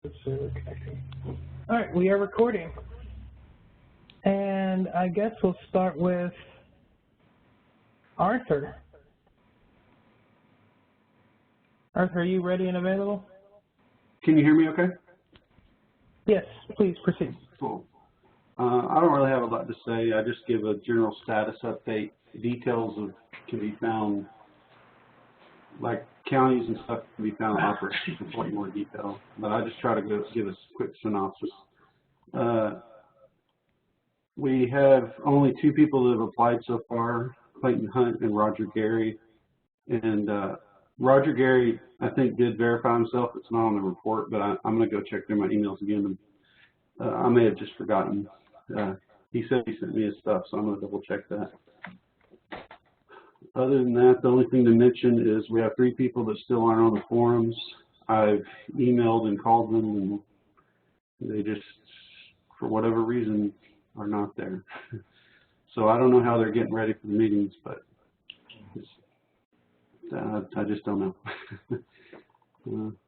Okay. All right, we are recording. And I guess we'll start with Arthur. Arthur, are you ready and available? Can you hear me okay? Yes, please proceed. Cool. I don't really have a lot to say. I just give a general status update. Details can be found, like counties and stuff can be found in operations in way more detail. But I just try to give a quick synopsis. We have only 2 people that have applied so far, Clayton Hunt and Roger Gary. And Roger Gary, I think, did verify himself. It's not on the report, but I'm going to go check through my emails again. I may have just forgotten. He said he sent me his stuff, so I'm going to double check that. Other than that, the only thing to mention is we have 3 people that still aren't on the forums. I've emailed and called them, and they just, for whatever reason, are not there. So I don't know how they're getting ready for the meetings, but I just don't know.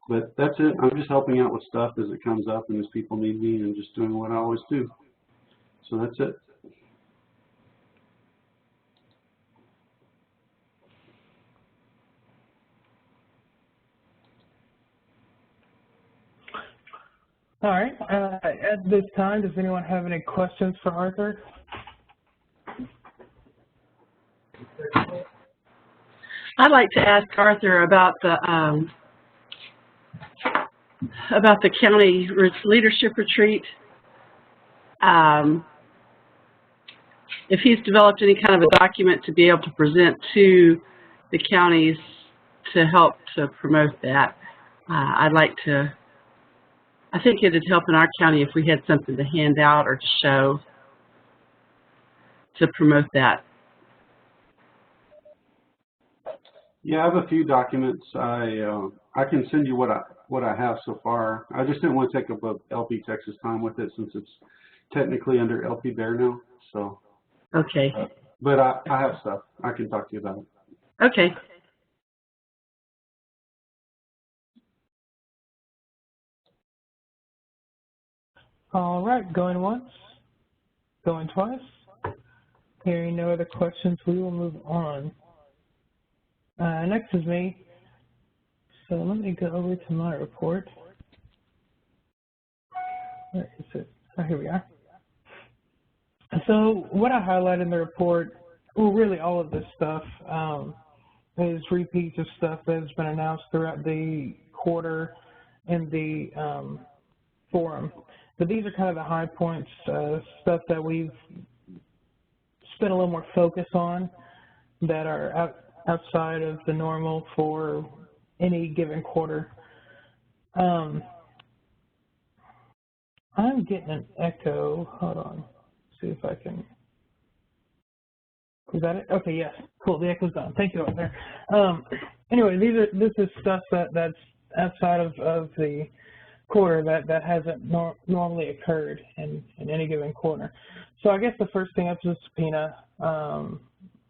But that's it. I'm just helping out with stuff as it comes up and as people need me, and just doing what I always do. So that's it. All right. At this time, does anyone have any questions for Arthur? I'd like to ask Arthur about the county leadership retreat. If he's developed any kind of a document to be able to present to the counties to help to promote that, I think it'd help in our county if we had something to hand out or to show to promote that. Yeah, I have a few documents. I can send you what I have so far. I just didn't want to take up LP Texas time with it since it's technically under LP Bear now. So. Okay. But I have stuff. I can talk to you about it. Okay. All right, going once, going twice. Hearing no other questions, we will move on. Next is me. So let me go over to my report. Where is it? Oh, here we are. So what I highlighted in the report, well, really all of this stuff is repeats of stuff that has been announced throughout the quarter in the forum. But these are kind of the high points, stuff that we've spent a little more focus on that are outside of the normal for any given quarter. I'm getting an echo. Hold on. See if I can. Is that it? Okay, yes. Cool. The echo's done. Thank you over there. Anyway, this is stuff that's outside of the quarter that hasn't normally occurred in any given quarter. So I guess the first thing up is a subpoena.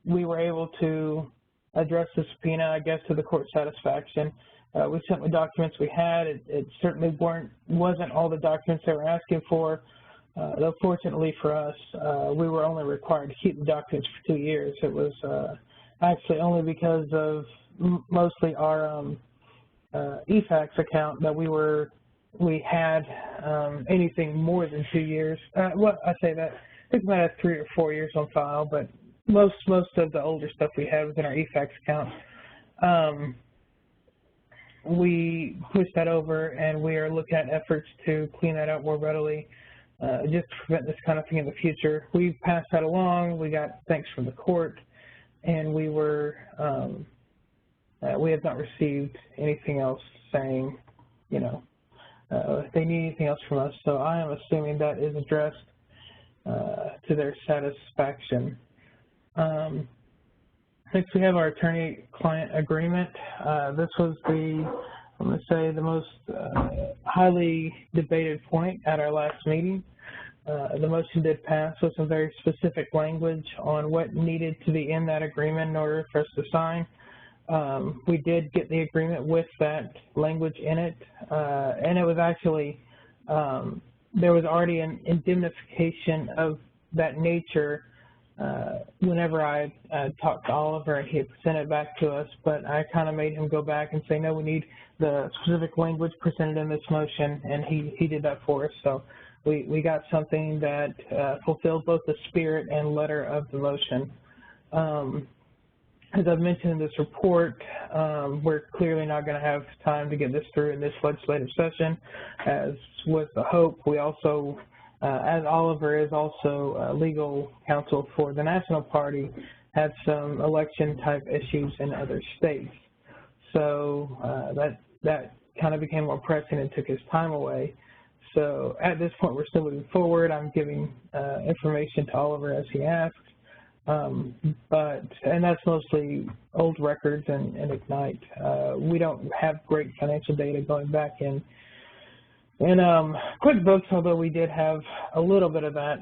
We were able to address the subpoena, I guess, to the court satisfaction. We sent the documents we had. It certainly wasn't all the documents they were asking for. Though fortunately for us, we were only required to keep the documents for 2 years. It was actually only because of mostly our EFAX account that we had anything more than 2 years. Well, I say that I think we might have 3 or 4 years on file, but most of the older stuff we had was in our EFAX account. We pushed that over, and we are looking at efforts to clean that up more readily, just to prevent this kind of thing in the future. We passed that along. We got thanks from the court, and we have not received anything else saying, if they need anything else from us. So I am assuming that is addressed to their satisfaction. Next, we have our attorney-client agreement. This was I'm going to say, the most highly debated point at our last meeting. The motion did pass with some very specific language on what needed to be in that agreement in order for us to sign. we did get the agreement with that language in it, and it was actually, there was already an indemnification of that nature whenever I talked to Oliver and he had sent it back to us, but I kind of made him go back and say, no, we need the specific language presented in this motion, and he did that for us. So we got something that fulfilled both the spirit and letter of the motion. As I've mentioned in this report, we're clearly not going to have time to get this through in this legislative session, as was the hope. We also, as Oliver is also legal counsel for the National Party, had some election-type issues in other states. So that kind of became more pressing and took his time away. So at this point, we're still moving forward. I'm giving information to Oliver as he asked. And that's mostly old records and Ignite. We don't have great financial data going back in QuickBooks, although we did have a little bit of that,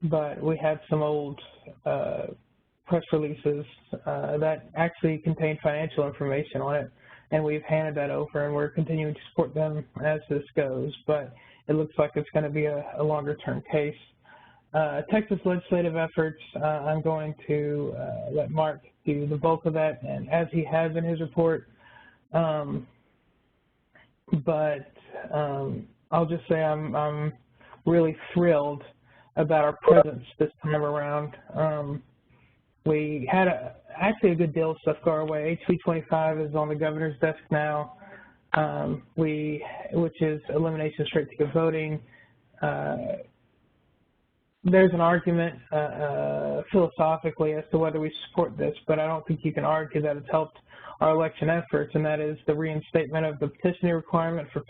but we had some old press releases that actually contained financial information on it, and we've handed that over, and we're continuing to support them as this goes, but it looks like it's going to be a longer-term case. Texas legislative efforts, I'm going to let Mark do the bulk of that, and as he has in his report. I'll just say I'm really thrilled about our presence this time around. We had actually a good deal of stuff go our way. HB 25 is on the governor's desk now, which is elimination of straight ticket voting. There's an argument philosophically as to whether we support this, but I don't think you can argue that it's helped our election efforts, and that is the reinstatement of the petitioning requirement for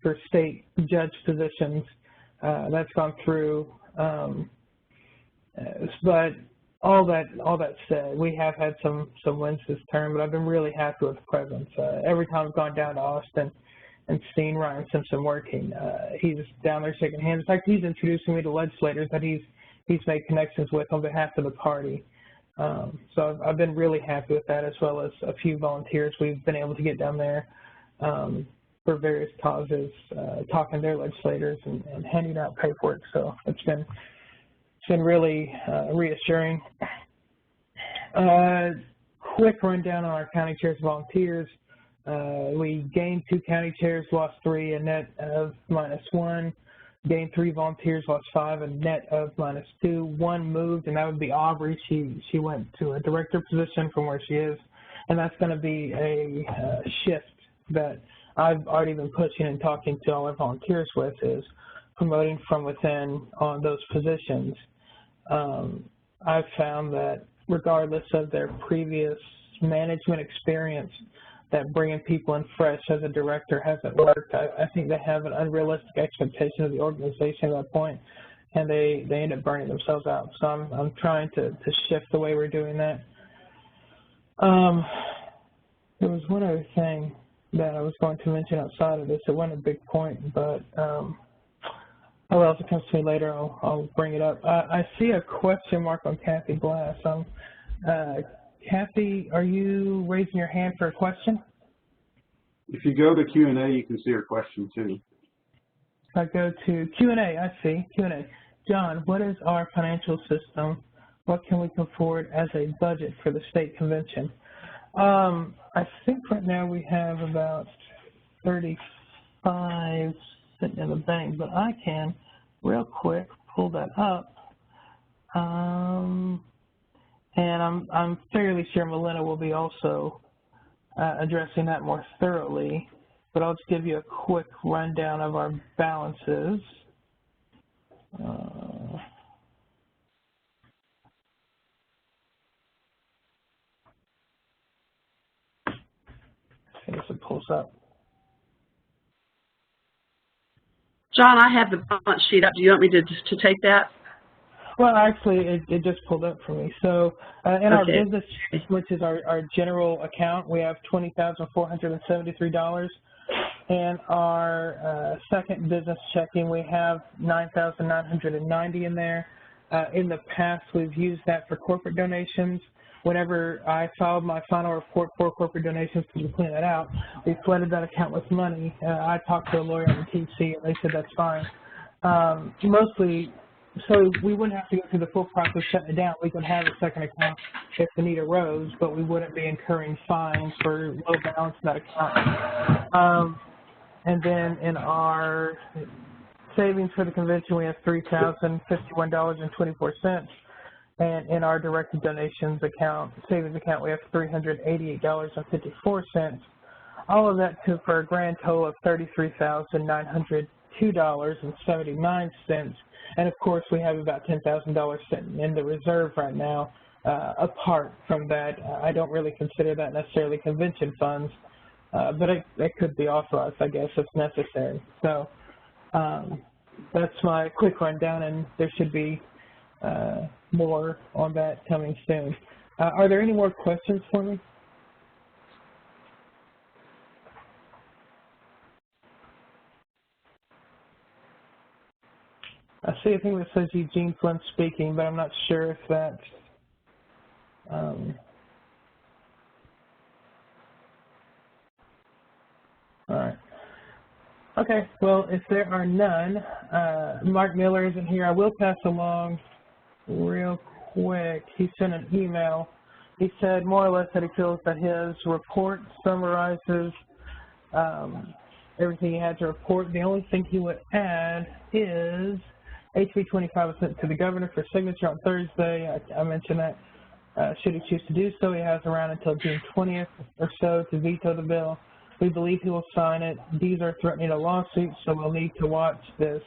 for state judge positions. That's gone through. But all that said, we have had some wins this term, but I've been really happy with the presence. Every time I've gone down to Austin and seen Ryan Simpson working, he's down there shaking hands. In fact, he's introducing me to legislators that he's made connections with on behalf of the party. So I've been really happy with that, as well as a few volunteers we've been able to get down there for various causes, talking to their legislators and handing out paperwork. So it's been really reassuring. Quick rundown on our county chairs and volunteers. We gained 2 county chairs, lost 3, a net of -1. Gained 3 volunteers, lost 5, a net of -2. 1 moved, and that would be Aubrey. She went to a director position from where she is, and that's going to be a shift that I've already been pushing and talking to all our volunteers with, is promoting from within on those positions. I've found that regardless of their previous management experience, that bringing people in fresh as a director hasn't worked. I think they have an unrealistic expectation of the organization at that point, and they end up burning themselves out. So I'm trying to shift the way we're doing that. There was one other thing that I was going to mention outside of this. It wasn't a big point, but oh well, if it comes to me later, I'll bring it up. I see a question mark on Kathy Glass. Kathy, are you raising your hand for a question? If you go to Q&A, you can see her question too. If I go to Q&A, I see Q&A. John, what is our financial system? What can we put forward as a budget for the state convention? I think right now we have about 35 sitting in the bank, but I can real quick pull that up. And I'm fairly sure Melina will be also addressing that more thoroughly, but I'll just give you a quick rundown of our balances. See if it pulls up. John, I have the balance sheet up. Do you want me to take that? Well, actually, it just pulled up for me. So in our business, which is our general account, we have $20,473. And our second business checking, we have $9,990 in there. In the past, we've used that for corporate donations. whenever I filed my final report for corporate donations to clean that out, we flooded that account with money. I talked to a lawyer at the TC, and they said that's fine. Mostly, so we wouldn't have to go through the full process of shutting it down. We could have a second account if the need arose, but we wouldn't be incurring fines for low balance in that account. And then in our savings for the convention, we have $3,051.24. And in our directed donations account, savings account, we have $388.54. All of that for a grand total of $33,902.79. And of course, we have about $10,000 sitting in the reserve right now. Apart from that, I don't really consider that necessarily convention funds, but it could be authorized, I guess, if necessary. So that's my quick rundown, and there should be more on that coming soon. Are there any more questions for me? I see a thing that says Eugene Flynn speaking, but I'm not sure if that's all right. Okay, well, if there are none, Mark Miller isn't here. I will pass along real quick. He sent an email. He said more or less that he feels that his report summarizes everything he had to report. The only thing he would add is HB 25 was sent to the governor for signature on Thursday. I mentioned that. Should he choose to do so, he has around until June 20th or so to veto the bill. We believe he will sign it. These are threatening a lawsuit, so we'll need to watch this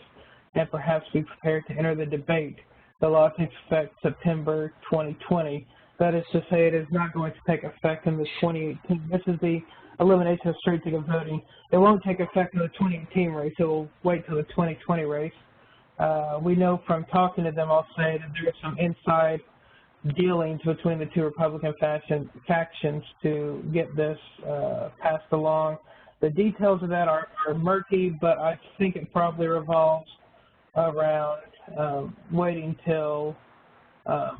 and perhaps be prepared to enter the debate. The law takes effect September 2020. That is to say, it is not going to take effect in the 2018. This is the elimination of straight ticket voting. It won't take effect in the 2018 race. It will wait till the 2020 race. We know from talking to them, I'll say, that there is some inside dealings between the two Republican factions to get this passed along. The details of that are murky, but I think it probably revolves around waiting till the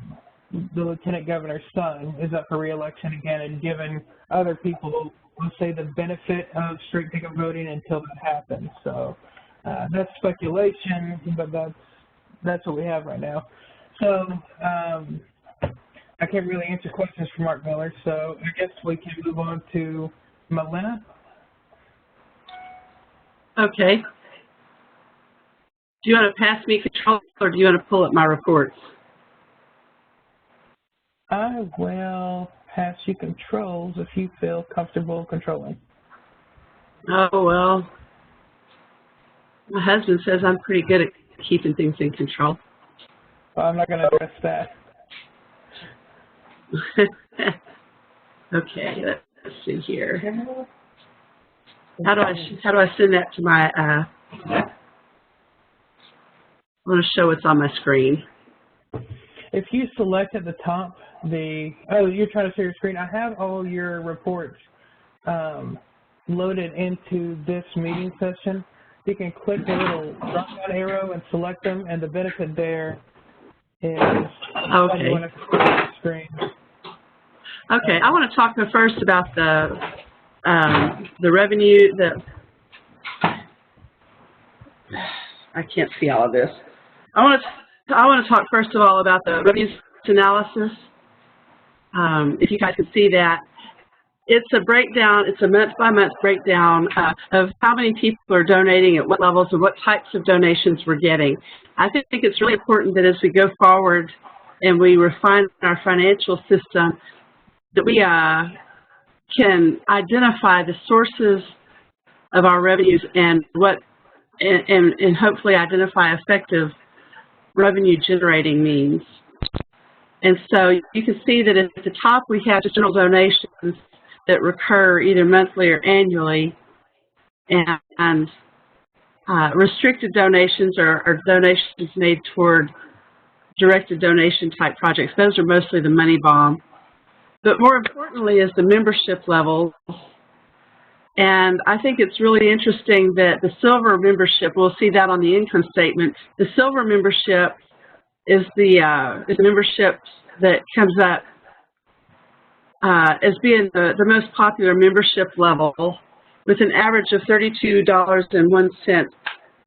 lieutenant governor's son is up for re-election again, and giving other people, we'll say, the benefit of straight ticket voting until that happens. So that's speculation, but that's what we have right now. So I can't really answer questions from Mark Miller, so I guess we can move on to Melina. Okay. Do you want to pass me control, or do you want to pull up my reports? I will pass you controls if you feel comfortable controlling. Oh, well, my husband says I'm pretty good at keeping things in control. Well, I'm not going to address that. Okay, let's see here. How do I send that to my, I want to show what's on my screen. If you select at the top you're trying to share your screen, I have all your reports loaded into this meeting session. You can click the little drop-down arrow and select them, and the benefit there is okay. You want to share your screen. Okay, I want to talk first about the revenue. I can't see all of this. I want to talk first of all about the revenue analysis. If you guys can see that, it's a breakdown. It's a month-by-month breakdown of how many people are donating at what levels and what types of donations we're getting. I think it's really important that as we go forward and we refine our financial system, that we can identify the sources of our revenues and hopefully identify effective revenue generating means. And so you can see that at the top we have just general donations that recur either monthly or annually, and restricted donations are donations made toward directed donation type projects. Those are mostly the money bomb. But more importantly is the membership levels. And I think it's really interesting that the silver membership, we'll see that on the income statement, the silver membership is the membership that comes up as being the most popular membership level, with an average of $32.01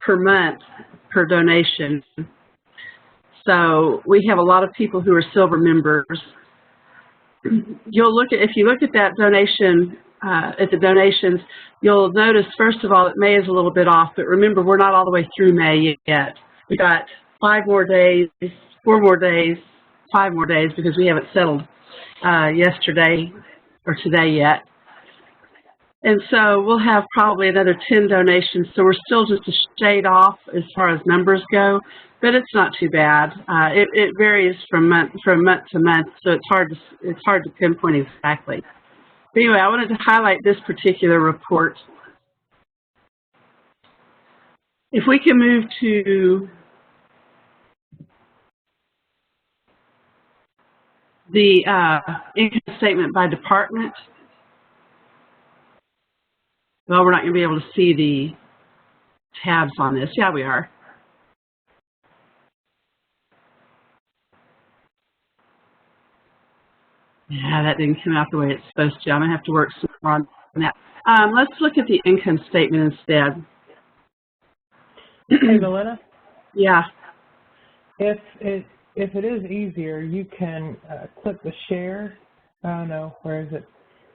per month per donation. So we have a lot of people who are silver members. If you look at that donation, at the donations, you'll notice, first of all, that May is a little bit off, but remember, we're not all the way through May yet. We got 5 more days, 4 more days, 5 more days, because we haven't settled yesterday or today yet. And so we'll have probably another 10 donations, so we're still just a shade off as far as numbers go, but it's not too bad. It varies from month to month, so it's hard to pinpoint exactly. But anyway, I wanted to highlight this particular report. If we can move to the income statement by department. Well, we're not going to be able to see the tabs on this. Yeah, we are. Yeah, that didn't come out the way it's supposed to. I'm going to have to work some more on that. Let's look at the income statement instead. Hey, Valena? Yeah. If it is easier, you can click the share. Oh, no, where is it?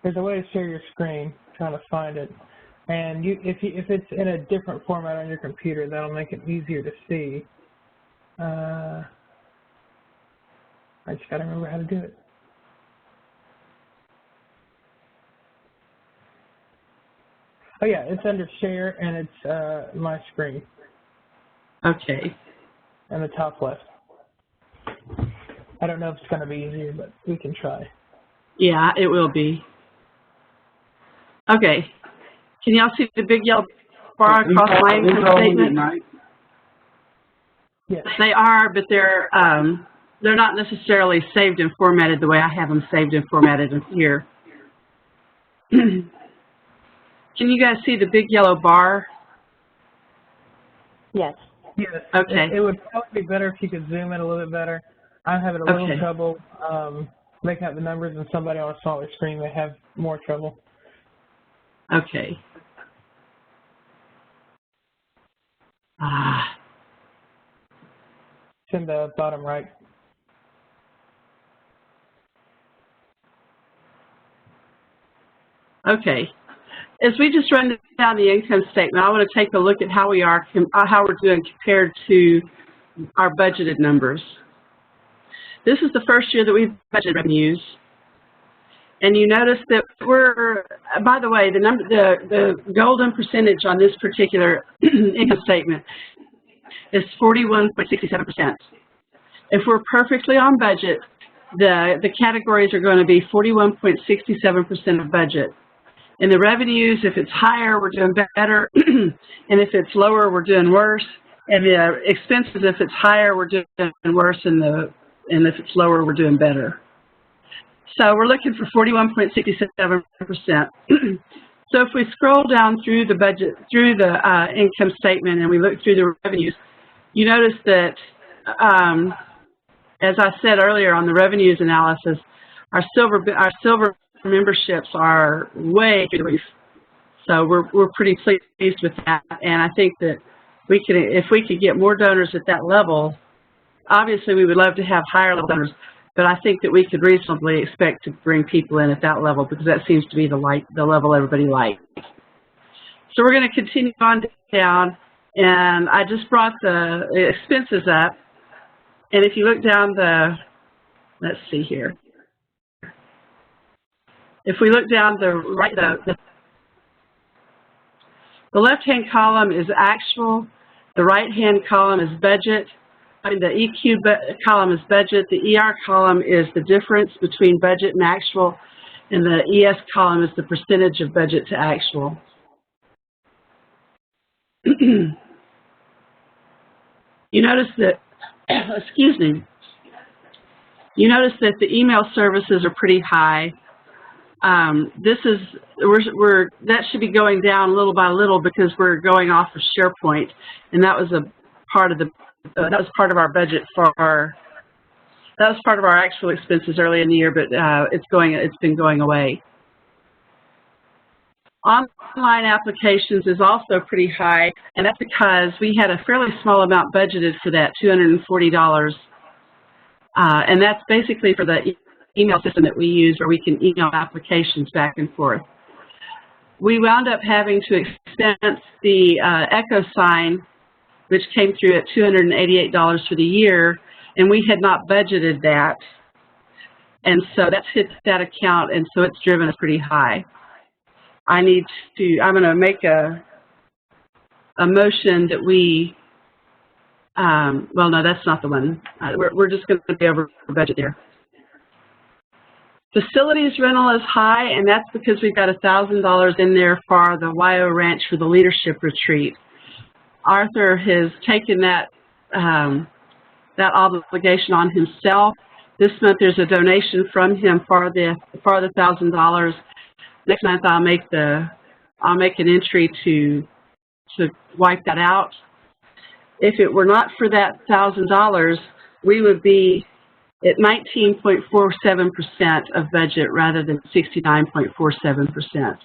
There's a way to share your screen. I'm trying to find it. And if it's in a different format on your computer, that'll make it easier to see. I just got to remember how to do it. Oh yeah, it's under share, and it's my screen. Okay. In the top left. I don't know if it's going to be easier, but we can try. Yeah, it will be. Okay. Can y'all see the big yellow bar across my income statement? Yes. They are, but they're not necessarily saved and formatted the way I have them saved and formatted here. Can you guys see the big yellow bar? Yes. Yes. Okay. It would probably be better if you could zoom in a little bit better. I'm having a little trouble making out the numbers, and somebody on a smaller screen may have more trouble. Okay. It's in the bottom right. Okay. As we just run down the income statement, I want to take a look at how we're doing compared to our budgeted numbers. This is the first year that we've budgeted revenues, and you notice that we're, by the way, the golden percentage on this particular income statement is 41.67%. If we're perfectly on budget, the categories are going to be 41.67% of budget. In the revenues, if it's higher, we're doing better, and if it's lower, we're doing worse. And the expenses, if it's higher, we're doing worse, and if it's lower, we're doing better. So we're looking for 41.67%. So if we scroll down through the budget, through the income statement, and we look through the revenues, you notice that, as I said earlier on the revenues analysis, our silver memberships are way through the roof. So we're pretty pleased with that, and I think that if we could get more donors at that level, obviously we would love to have higher level donors, but I think that we could reasonably expect to bring people in at that level, because that seems to be the level everybody likes. So we're going to continue on down, and I just brought the expenses up, and if you look down let's see here. If we look down the left-hand column is actual, the right-hand column is budget, the EQ column is budget, the ER column is the difference between budget and actual, and the ES column is the percentage of budget to actual. You notice that, excuse me, you notice that the email services are pretty high. That should be going down little by little, because we're going off of SharePoint, and that was part of our budget for That was part of our actual expenses early in the year, but it's been going away. Online applications is also pretty high, and that's because we had a fairly small amount budgeted for that, $240. And that's basically for the email system that we use where we can email applications back and forth. We wound up having to expense the EchoSign, which came through at $288 for the year, and we had not budgeted that. And so that's hit that account, and so it's driven us pretty high. I'm going to make a motion that we, well, no, that's not the one. We're just going to be over budget there. Facilities rental is high, and that's because we've got $1,000 in there for the WYO Ranch for the leadership retreat. Arthur has taken that obligation on himself. This month there's a donation from him for the $1,000. Next month I'll make an entry to wipe that out. If it were not for that $1,000, we would be at 19.47% of budget rather than 69.47%.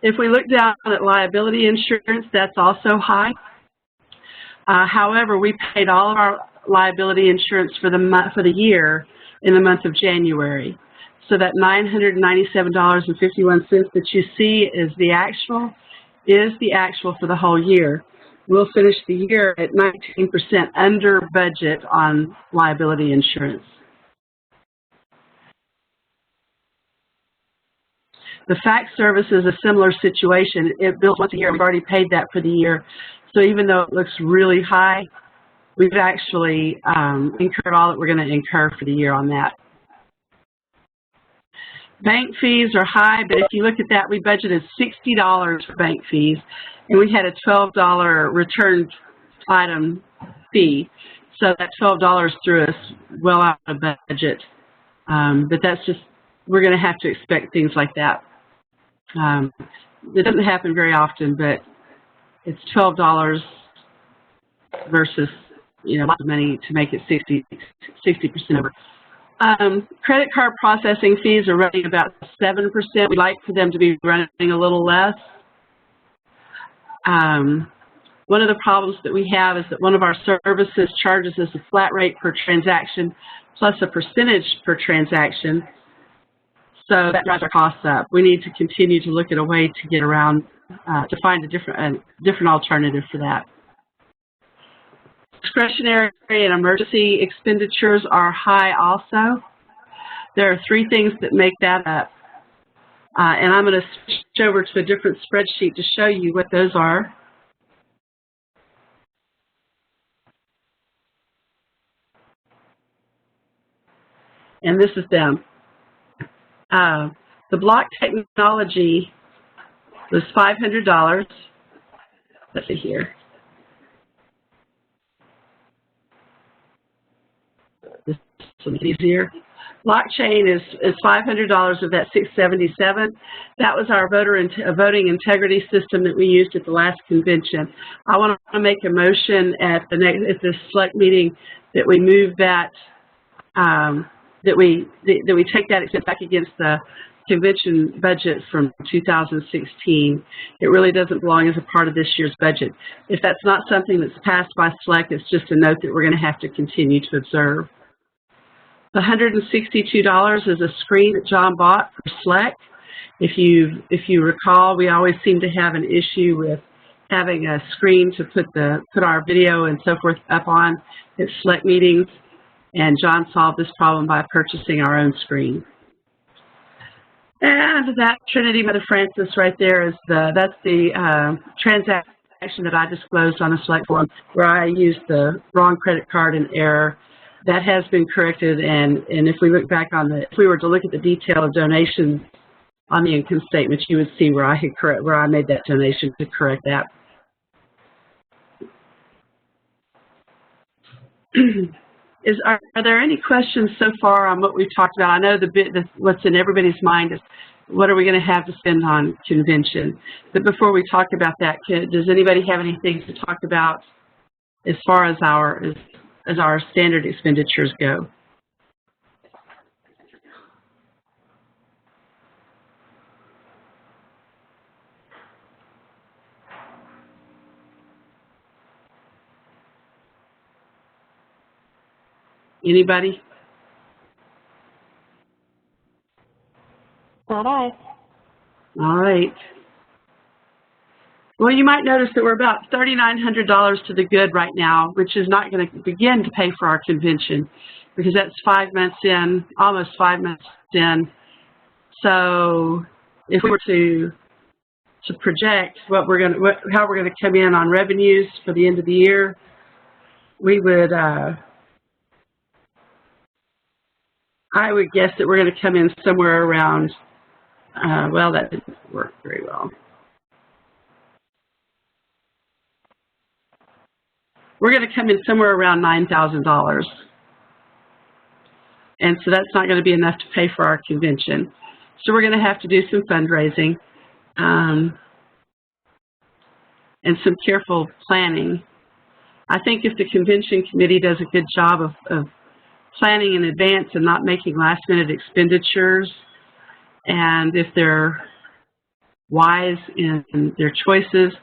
If we look down at liability insurance, that's also high. However, we paid all of our liability insurance for the year in the month of January. So that $997.51 that you see is the actual for the whole year. We'll finish the year at 19% under budget on liability insurance. The fax service is a similar situation. It bills once a year. We've already paid that for the year. So even though it looks really high, we've actually incurred all that we're going to incur for the year on that. Bank fees are high, but if you look at that, we budgeted $60 for bank fees, and we had a $12 returned item fee. So that $12 threw us well out of budget. But that's just, we're going to have to expect things like that. It doesn't happen very often, but it's $12 versus, lots of money to make it 60% over. Credit card processing fees are running about 7%. We'd like for them to be running a little less. One of the problems that we have is that one of our services charges us a flat rate per transaction plus a percentage per transaction. So that drives our costs up. We need to continue to look at a way to get around, to find a different alternative for that. Discretionary and emergency expenditures are high also. There are 3 things that make that up. And I'm going to switch over to a different spreadsheet to show you what those are. And this is them. The block technology was $500. Let's see here. This one's easier. Blockchain is $500 of that $677. That was our voting integrity system that we used at the last convention. I want to make a motion at the select meeting that we move that, that we take that expense back against the convention budget from 2016. It really doesn't belong as a part of this year's budget. If that's not something that's passed by select, it's just a note that we're going to have to continue to observe. The $162 is a screen that John bought for select. If you recall, we always seem to have an issue with having a screen to put our video and so forth up on at select meetings, and John solved this problem by purchasing our own screen. And that Trinity Mother Francis right there is that's the transaction that I disclosed on the select form where I used the wrong credit card in error. That has been corrected, and if we look back on if we were to look at the detail of donations on the income statement, you would see where I made that donation to correct that. Are there any questions so far on what we've talked about? I know what's in everybody's mind is what are we going to have to spend on convention? But before we talk about that, does anybody have anything to talk about as far as our standard expenditures go. Anybody? Not I. All right. Well, you might notice that we're about $3,900 to the good right now, which is not going to begin to pay for our convention because that's 5 months in, almost 5 months in. So if we were to project how we're going to come in on revenues for the end of the year, we would, I would guess that we're going to come in somewhere around, well, that didn't work very well. We're going to come in somewhere around $9,000. And so that's not going to be enough to pay for our convention. So we're going to have to do some fundraising and some careful planning. I think if the convention committee does a good job of planning in advance and not making last-minute expenditures, and if they're wise in their choices,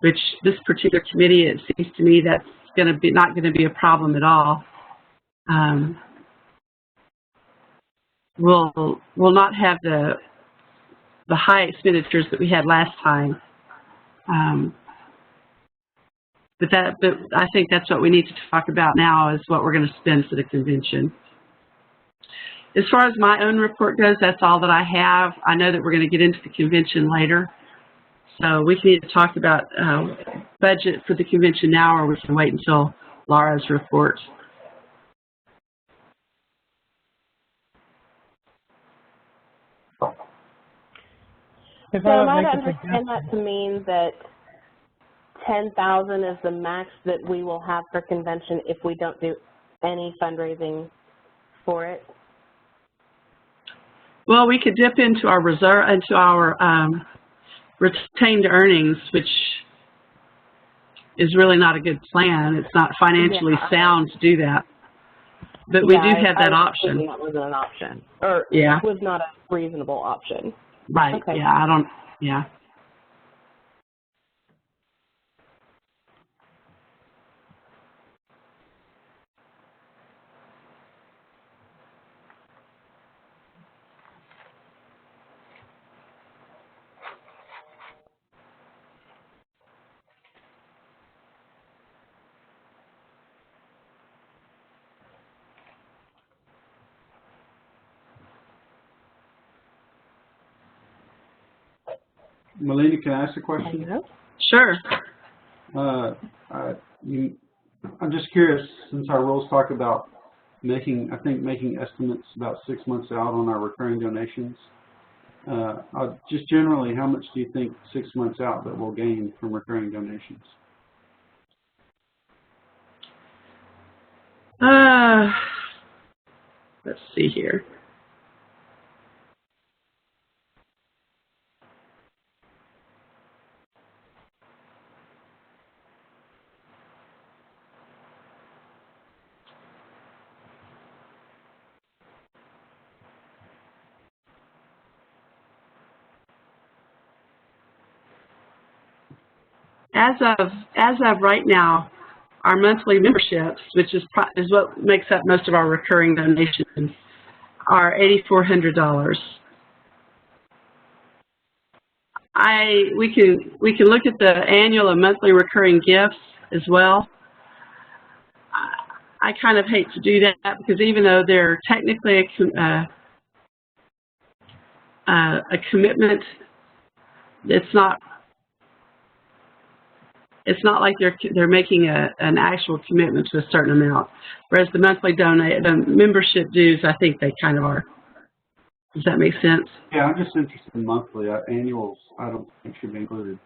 which this particular committee, it seems to me that's not going to be a problem at all. We'll not have the high expenditures that we had last time. But I think that's what we need to talk about now is what we're going to spend for the convention. As far as my own report goes, that's all that I have. I know that we're going to get into the convention later. So we need to talk about budget for the convention now, or we can wait until Laura's report. So am I to understand that to mean that 10,000 is the max that we will have for convention if we don't do any fundraising for it? Well, we could dip into our reserve, into our retained earnings, which is really not a good plan. It's not financially sound to do that. But we do have that option. That wasn't an option, or was not a reasonable option. Right. Okay. Yeah. Melina, can I ask a question? Sure. I'm just curious, since our rules talk about making estimates about 6 months out on our recurring donations. Just generally, how much do you think 6 months out that we'll gain from recurring donations? Let's see here. As of right now, our monthly memberships, which is what makes up most of our recurring donations, are $8,400. We can look at the annual and monthly recurring gifts as well. I kind of hate to do that because even though they're technically a commitment, it's not like they're making an actual commitment to a certain amount. Whereas the monthly the membership dues, I think they kind of are. Does that make sense? Yeah, I'm just interested in monthly. Annuals, I don't think should be included.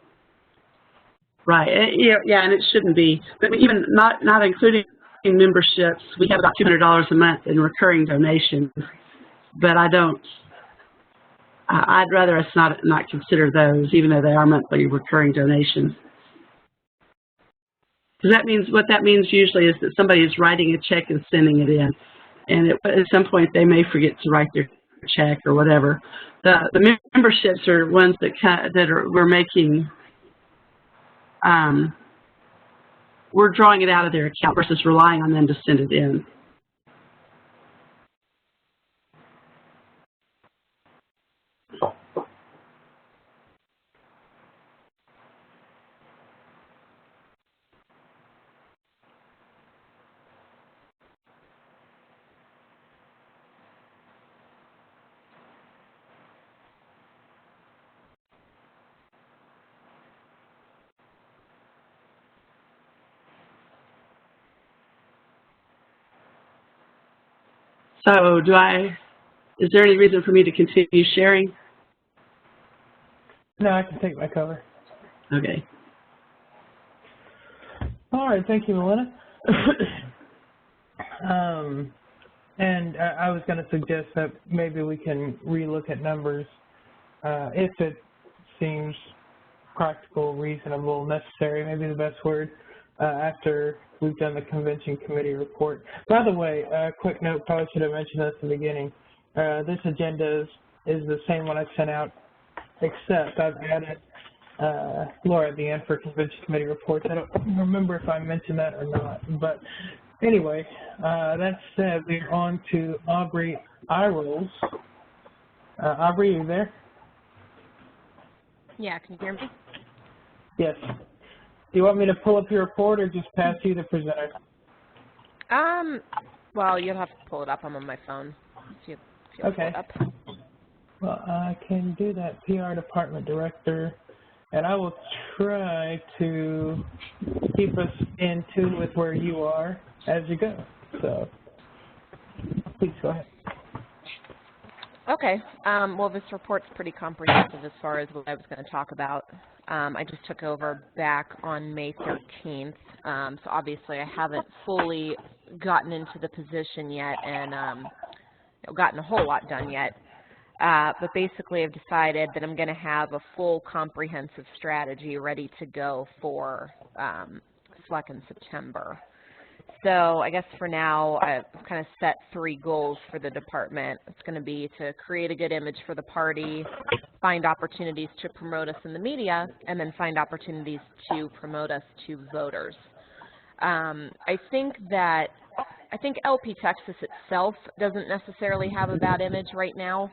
Right. Yeah, and it shouldn't be. But even not including memberships, we have about $200 a month in recurring donations. But I don't. I'd rather us not consider those, even though they are monthly recurring donations. Because that means, what that means usually is that somebody is writing a check and sending it in. And at some point they may forget to write their check or whatever. The memberships are ones that we're making, we're drawing it out of their account versus relying on them to send it in. So is there any reason for me to continue sharing? No, I can take my cover. Okay. All right, thank you, Melinda. And I was going to suggest that maybe we can relook at numbers if it seems practical, reasonable, necessary, maybe the best word, after we've done the convention committee report. By the way, a quick note, probably should have mentioned this at the beginning. This agenda is the same one I sent out, except I've added Laura at the end for convention committee reports. I don't remember if I mentioned that or not. But anyway, that said, we're on to Aubrey Irolls. Aubrey, are you there? Yeah, can you hear me? Yes. Do you want me to pull up your report or just pass you the presenter? Well, you'll have to pull it up. I'm on my phone. If you'll Okay. pull it up. Well, I can do that, PR department director, and I will try to keep us in tune with where you are as you go. So, please go ahead. Okay. Well, this report's pretty comprehensive as far as what I was going to talk about. I just took over back on May 13th, so obviously I haven't fully gotten into the position yet and gotten a whole lot done yet. But basically I've decided that I'm going to have a full comprehensive strategy ready to go for SLEC in September. So I guess for now I've kind of set 3 goals for the department. It's going to be to create a good image for the party, find opportunities to promote us in the media, and then find opportunities to promote us to voters. I think LP Texas itself doesn't necessarily have a bad image right now.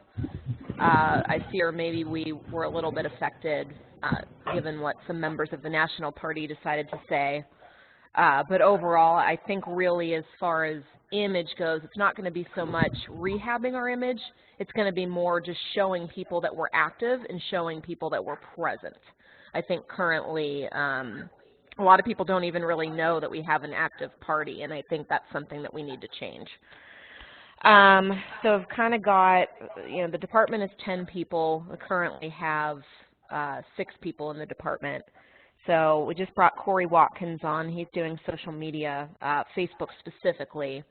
I fear maybe we were a little bit affected given what some members of the National Party decided to say. But overall, I think really as far as image goes, it's not going to be so much rehabbing our image. It's going to be more just showing people that we're active and showing people that we're present. I think currently a lot of people don't even really know that we have an active party, and I think that's something that we need to change. So I've kind of got, the department is 10 people. We currently have 6 people in the department. So we just brought Corey Watkins on. He's doing social media, Facebook specifically.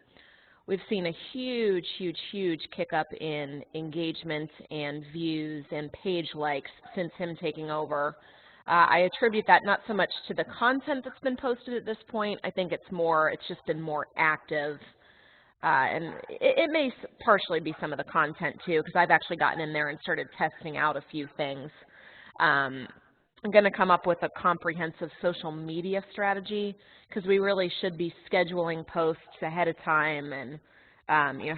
We've seen a huge, huge, huge kick up in engagement and views and page likes since him taking over. I attribute that not so much to the content that's been posted at this point. I think it's just been more active. And it may partially be some of the content too, because I've actually gotten in there and started testing out a few things. I'm going to come up with a comprehensive social media strategy because we really should be scheduling posts ahead of time and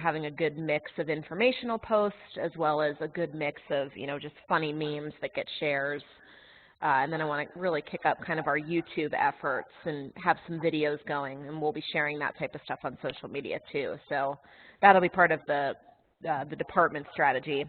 having a good mix of informational posts as well as a good mix of just funny memes that get shares. And then I want to really kick up kind of our YouTube efforts and have some videos going, and we'll be sharing that type of stuff on social media too. So that'll be part of the department strategy.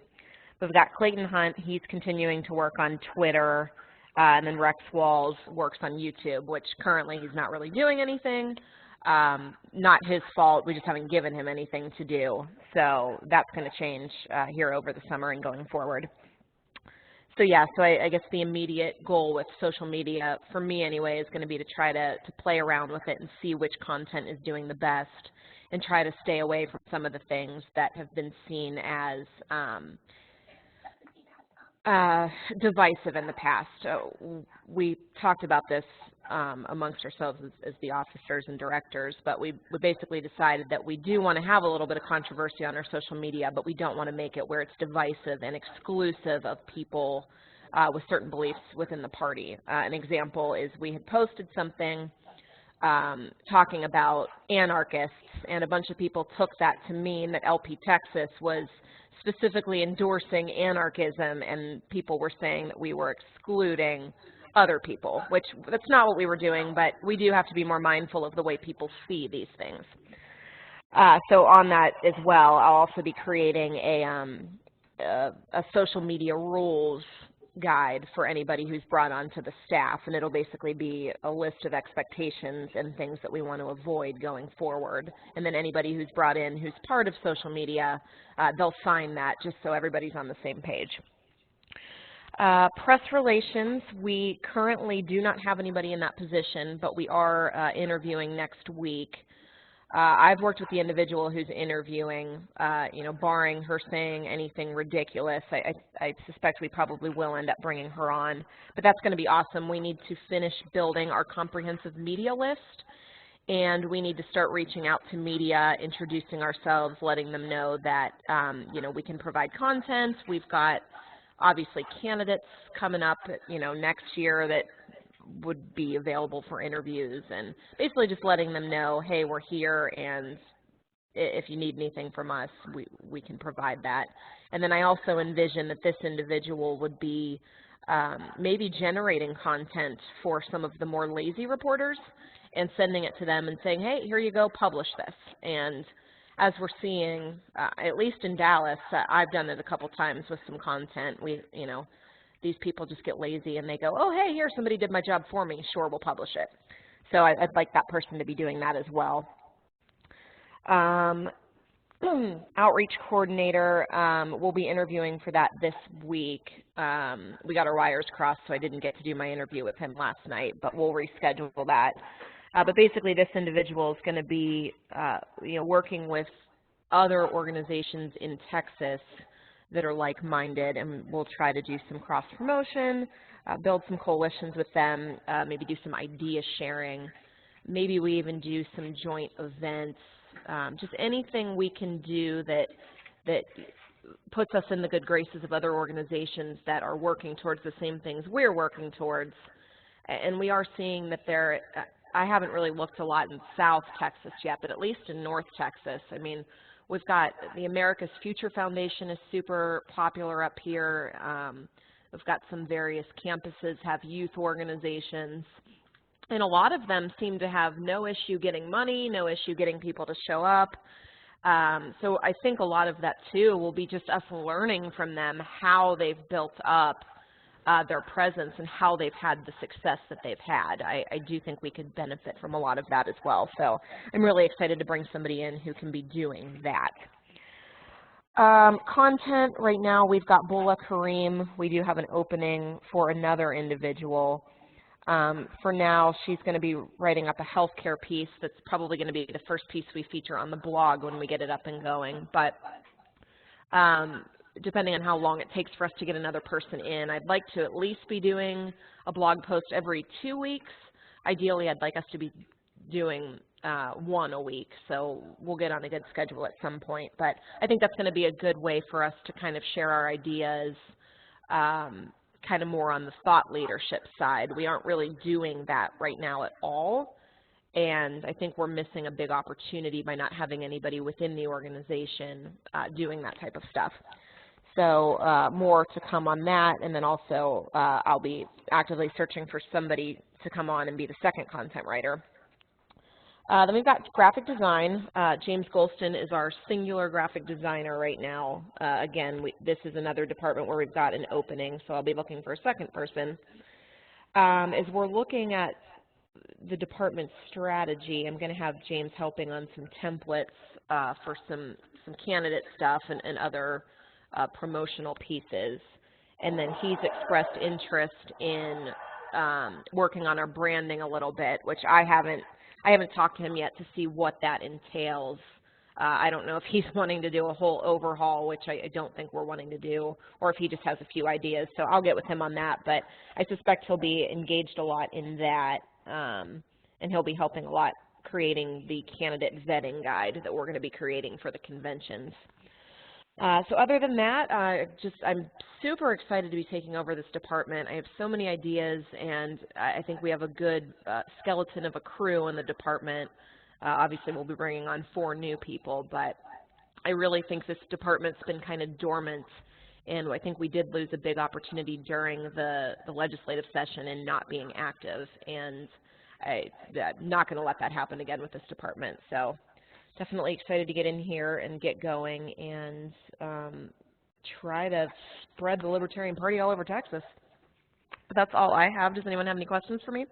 We've got Clayton Hunt. He's continuing to work on Twitter. And then Rex Walls works on YouTube, which currently he's not really doing anything. Not his fault. We just haven't given him anything to do. So that's going to change here over the summer and going forward. So yeah, so I guess the immediate goal with social media, for me anyway, is going to be to try to play around with it and see which content is doing the best and try to stay away from some of the things that have been seen as divisive in the past. We talked about this amongst ourselves as the officers and directors, but we basically decided that we do want to have a little bit of controversy on our social media, but we don't want to make it where it's divisive and exclusive of people with certain beliefs within the party. An example is we had posted something talking about anarchists, and a bunch of people took that to mean that LP Texas was specifically endorsing anarchism, and people were saying that we were excluding other people, which that's not what we were doing, but we do have to be more mindful of the way people see these things. So on that as well, I'll also be creating a social media rules guide for anybody who's brought onto the staff, and it'll basically be a list of expectations and things that we want to avoid going forward. And then anybody who's brought in who's part of social media, they'll sign that just so everybody's on the same page. Press relations, we currently do not have anybody in that position, but we are interviewing next week. I've worked with the individual who's interviewing, you know, barring her saying anything ridiculous. I suspect we probably will end up bringing her on, but that's going to be awesome. We need to finish building our comprehensive media list, and we need to start reaching out to media, introducing ourselves, letting them know that, you know, we can provide content. We've got, obviously, candidates coming up, you know, next year that would be available for interviews, and basically just letting them know, hey, we're here, and if you need anything from us, we can provide that. And then I also envision that this individual would be maybe generating content for some of the more lazy reporters and sending it to them and saying, hey, here you go, publish this. And as we're seeing, at least in Dallas, I've done it a couple times with some content. You know, these people just get lazy and they go, oh, hey, here, somebody did my job for me. Sure, we'll publish it. So I'd like that person to be doing that as well. Outreach coordinator, we'll be interviewing for that this week. We got our wires crossed, so I didn't get to do my interview with him last night, but we'll reschedule that. But basically, this individual is going to be, you know, working with other organizations in Texas that are like-minded, and we'll try to do some cross-promotion, build some coalitions with them, maybe do some idea sharing. Maybe we even do some joint events, just anything we can do that puts us in the good graces of other organizations that are working towards the same things we're working towards. And we are seeing that there, I haven't really looked a lot in South Texas yet, but at least in North Texas, I mean, we've got the America's Future Foundation is super popular up here. We've got some various campuses have youth organizations, and a lot of them seem to have no issue getting money, no issue getting people to show up. So I think a lot of that too will be just us learning from them how they've built up their presence and how they've had the success that they've had. I do think we could benefit from a lot of that as well. So I'm really excited to bring somebody in who can be doing that. Content, right now we've got Bula Kareem. We do have an opening for another individual. For now, she's going to be writing up a healthcare piece that's probably going to be the first piece we feature on the blog when we get it up and going. But depending on how long it takes for us to get another person in, I'd like to at least be doing a blog post every 2 weeks. Ideally, I'd like us to be doing one a week, so we'll get on a good schedule at some point. But I think that's going to be a good way for us to kind of share our ideas, kind of more on the thought leadership side. We aren't really doing that right now at all, and I think we're missing a big opportunity by not having anybody within the organization doing that type of stuff. So more to come on that, and then also I'll be actively searching for somebody to come on and be the second content writer. Then we've got graphic design. James Golston is our singular graphic designer right now. Again, this is another department where we've got an opening, so I'll be looking for a second person. As we're looking at the department strategy, I'm going to have James helping on some templates for some candidate stuff and other promotional pieces. And then he's expressed interest in working on our branding a little bit, which I haven't talked to him yet to see what that entails I don't know if he's wanting to do a whole overhaul, which I don't think we're wanting to do, or if he just has a few ideas. So I'll get with him on that, but I suspect he'll be engaged a lot in that, and he'll be helping a lot creating the candidate vetting guide that we're going to be creating for the conventions. So other than that, I'm super excited to be taking over this department. I have so many ideas, and I think we have a good skeleton of a crew in the department. Obviously, we'll be bringing on 4 new people, but I really think this department's been kind of dormant, and I think we did lose a big opportunity during the legislative session in not being active, and I'm not going to let that happen again with this department. So definitely excited to get in here and get going and try to spread the Libertarian Party all over Texas. But that's all I have. Does anyone have any questions for me?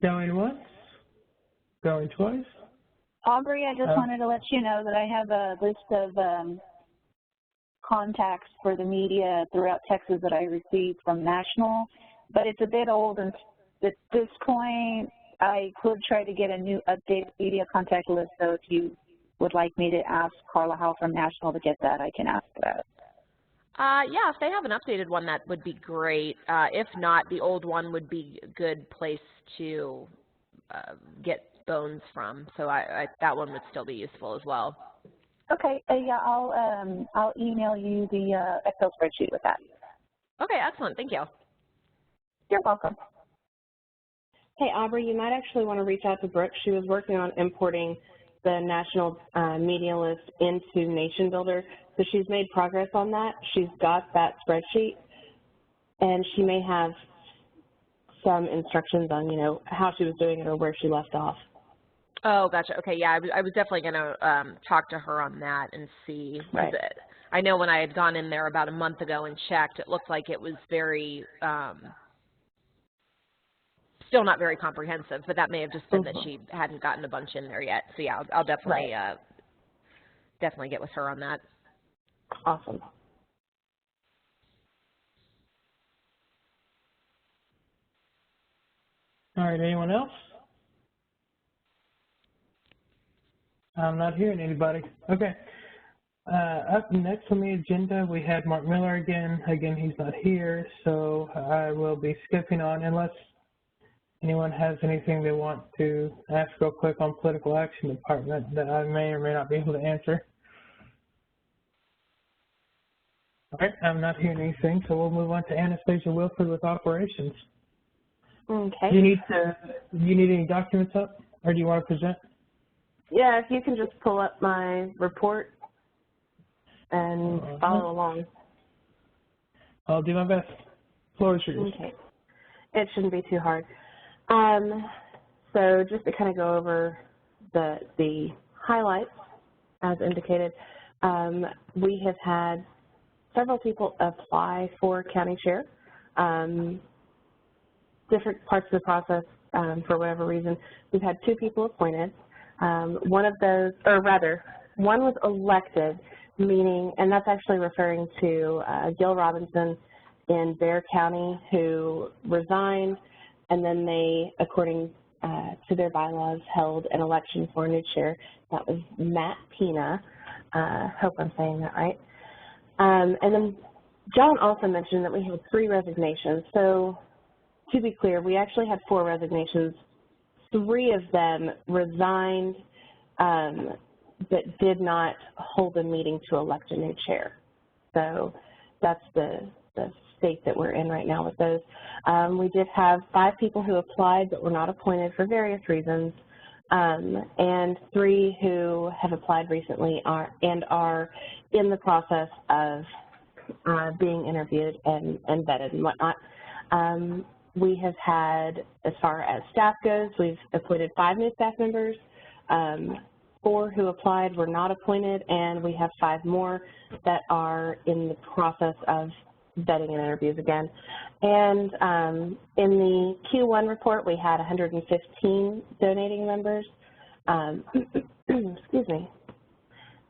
Going once? Going twice? Aubrey, I just wanted to let you know that I have a list of contacts for the media throughout Texas that I received from National, but it's a bit old, and at this point, I could try to get a new updated media contact list, so if you would like me to ask Carla Howe from National to get that, I can ask that. Yeah, if they have an updated one, that would be great. If not, the old one would be a good place to get bones from, so that one would still be useful as well. Okay, yeah, I'll email you the Excel spreadsheet with that. Okay, excellent. Thank you. You're welcome. Hey, Aubrey, you might actually want to reach out to Brooke. She was working on importing the national media list into Nation Builder, so she's made progress on that. She's got that spreadsheet, and she may have some instructions on, you know, how she was doing it or where she left off. Oh, gotcha. Okay, yeah, I was definitely going to talk to her on that and see. Right. I know when I had gone in there about a month ago and checked, it looked like it was very, still not very comprehensive, but that may have just been that she hadn't gotten a bunch in there yet. So yeah, I'll definitely, definitely get with her on that. Awesome. All right, anyone else? I'm not hearing anybody. Okay. Up next on the agenda, we had Mark Miller again. Again, he's not here, so I will be skipping on unless anyone has anything they want to ask real quick on Political Action Department that I may or may not be able to answer. All right, I'm not hearing anything, so we'll move on to Anastasia Wilford with Operations. Okay. Do you need any documents up, or do you want to present? Yeah, if you can just pull up my report and follow along. I'll do my best. Floor is yours. Okay. It shouldn't be too hard. So just to kind of go over the highlights, as indicated, we have had several people apply for county chair. Different parts of the process, for whatever reason. We've had 2 people appointed. One of those, or rather, one was elected, meaning, and that's actually referring to Gil Robinson in Bexar County, who resigned, and then they, according to their bylaws, held an election for a new chair. That was Matt Pina. Hope I'm saying that right. And then John also mentioned that we had 3 resignations. So to be clear, we actually had 4 resignations. 3 of them resigned, but did not hold a meeting to elect a new chair. So that's the state that we're in right now with those. We did have 5 people who applied but were not appointed for various reasons, and 3 who have applied recently are in the process of being interviewed and vetted and whatnot. We have had, as far as staff goes, we've appointed 5 new staff members. 4 who applied were not appointed, and we have 5 more that are in the process of vetting and interviews again. And in the Q1 report, we had 115 donating members. Excuse me.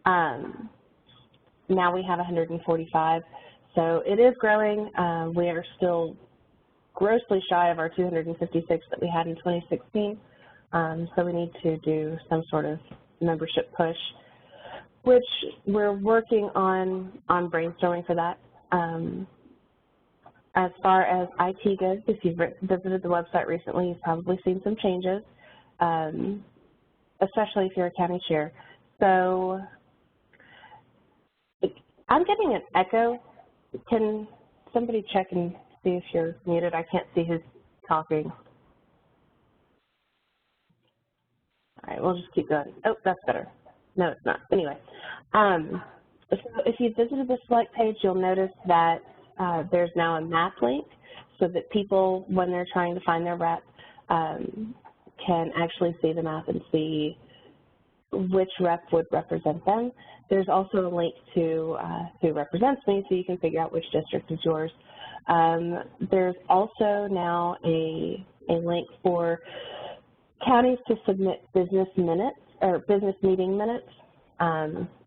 Now we have 145. So it is growing. We are still grossly shy of our 256 that we had in 2016. So we need to do some sort of membership push, which we're working on brainstorming for that. As far as IT goes, if you've visited the website recently, you've probably seen some changes, especially if you're a county chair. So I'm getting an echo. Can somebody check and see if you're muted? I can't see who's talking. All right, we'll just keep going. Oh, that's better. No, it's not. Anyway, so if you visited the Select page, you'll notice that there's now a map link so that people, when they're trying to find their rep, can actually see the map and see which rep would represent them. There's also a link to who represents me, so you can figure out which district is yours. There's also now a link for counties to submit business minutes or business meeting minutes.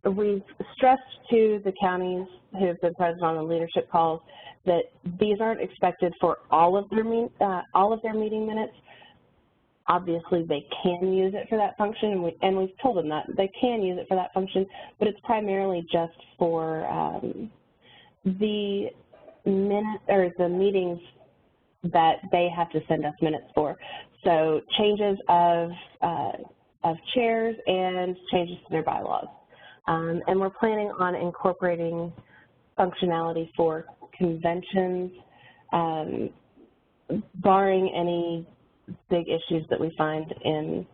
We've stressed to the counties who have been present on the leadership calls that these aren't expected for all of their meeting minutes. Obviously, they can use it for that function, and we've told them that they can use it for that function, but it's primarily just for the minutes or the meetings that they have to send us minutes for. So changes of chairs and changes to their bylaws. And we're planning on incorporating functionality for conventions, barring any big issues that we find in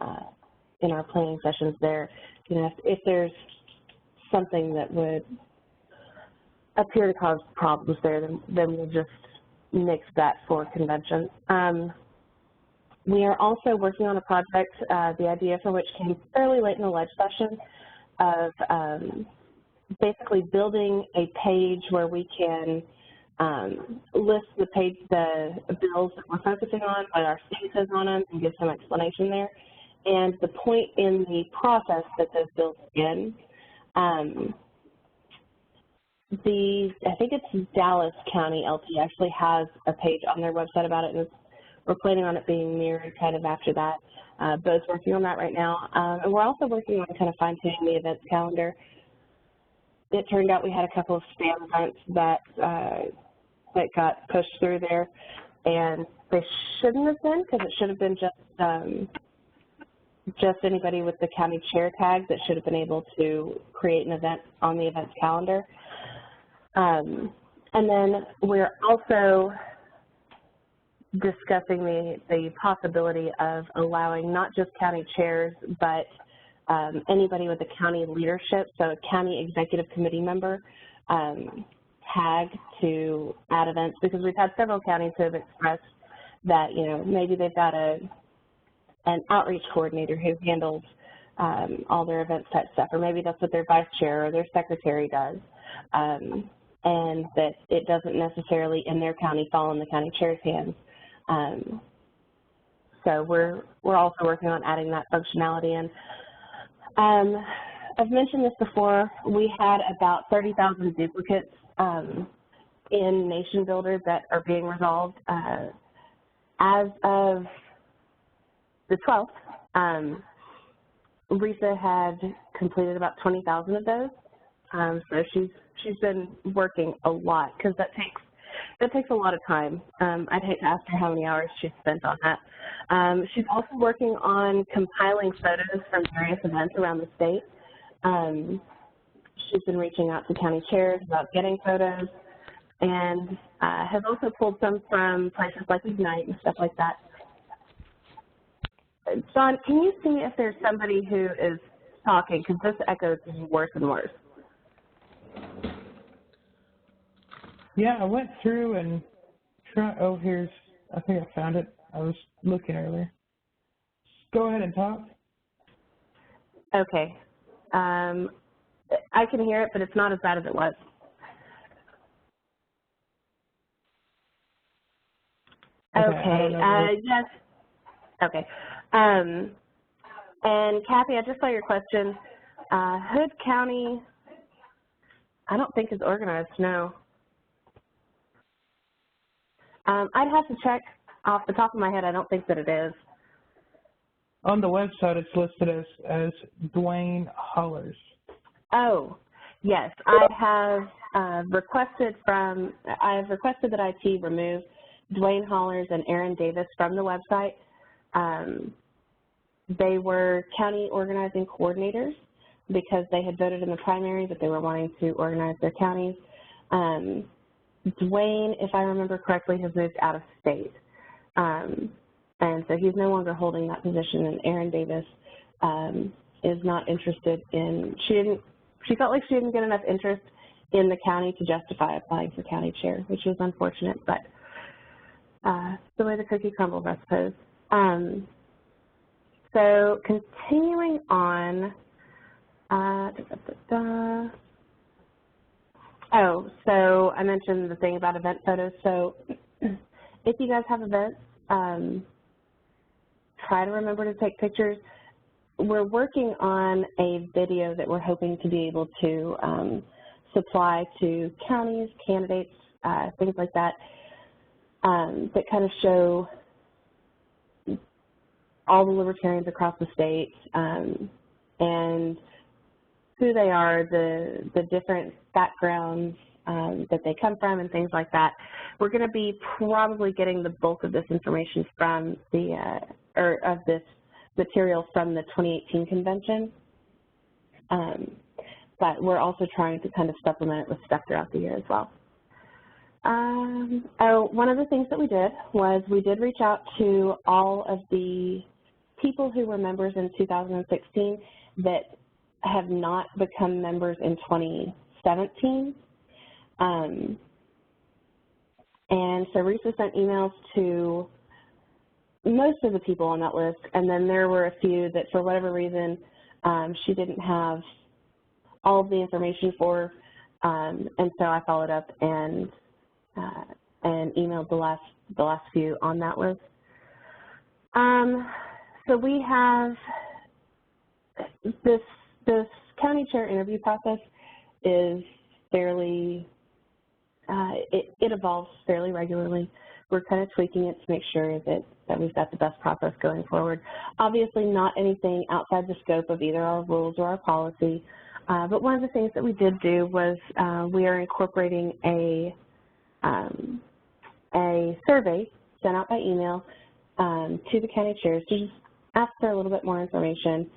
our planning sessions there. You know, if there's something that would appear to cause problems there, then we'll just nix that for conventions. We are also working on a project, the idea for which came fairly late in the ledge session, of basically building a page where we can list the bills that we're focusing on, what our state says on them, and give some explanation there. And the point in the process that those bills begin, I think it's Dallas County LT actually has a page on their website about it, and we're planning on it being mirrored kind of after that. Both working on that right now. And we're also working on kind of fine-tuning the events calendar. It turned out we had a couple of spam events that got pushed through there, and they shouldn't have been, because it should have been just anybody with the county chair tag that should have been able to create an event on the events calendar. And then we're also discussing the possibility of allowing not just county chairs, but anybody with a county leadership, so a county executive committee member, tag to add events, because we've had several counties who have expressed that, you know, maybe they've got an outreach coordinator who handles all their events type stuff, or maybe that's what their vice chair or their secretary does, and that it doesn't necessarily in their county fall in the county chair's hands. So we're also working on adding that functionality in. I've mentioned this before. We had about 30,000 duplicates in Nation Builder that are being resolved. As of the 12th, Risa had completed about 20,000 of those. So she's been working a lot, because that takes a lot of time. I'd hate to ask her how many hours she's spent on that. She's also working on compiling photos from various events around the state. She's been reaching out to county chairs about getting photos, and has also pulled some from places like Ignite and stuff like that. John, can you see if there's somebody who is talking, because this echo is getting worse and worse? Yeah, I went through and tried. Oh, I think I found it. I was looking earlier. Go ahead and talk. Okay. I can hear it, but it's not as bad as it was. Okay. Yes. Okay. And Kathy, I just saw your question. Hood County, I don't think is organized, no. I'd have to check off the top of my head. I don't think that it is. On the website, it's listed as Dwayne Hollers. Oh, yes. I have requested that IT remove Dwayne Hollers and Aaron Davis from the website. They were county organizing coordinators because they had voted in the primary, but they were wanting to organize their counties. Dwayne, if I remember correctly, has moved out of state. And so he's no longer holding that position, and Aaron Davis is not interested in, she felt like she didn't get enough interest in the county to justify applying for county chair, which is unfortunate, but the way the cookie crumbles, I suppose. So continuing on, oh, so I mentioned the thing about event photos. So if you guys have events, try to remember to take pictures. We're working on a video that we're hoping to be able to supply to counties, candidates, things like that, that kind of show all the libertarians across the state and who they are, the different backgrounds that they come from and things like that. We're going to be probably getting the bulk of this information from of this material from the 2018 convention, but we're also trying to kind of supplement it with stuff throughout the year as well. One of the things that we did was we did reach out to all of the people who were members in 2016 that have not become members in 2017. And so Risa sent emails to most of the people on that list, and then there were a few that for whatever reason she didn't have all of the information for, and so I followed up and emailed the last few on that list. So we have this county chair interview process is fairly, it evolves fairly regularly. We're kind of tweaking it to make sure that we've got the best process going forward. Obviously not anything outside the scope of either our rules or our policy, but one of the things that we did do was we are incorporating a survey sent out by email to the county chairs to just ask for a little bit more information.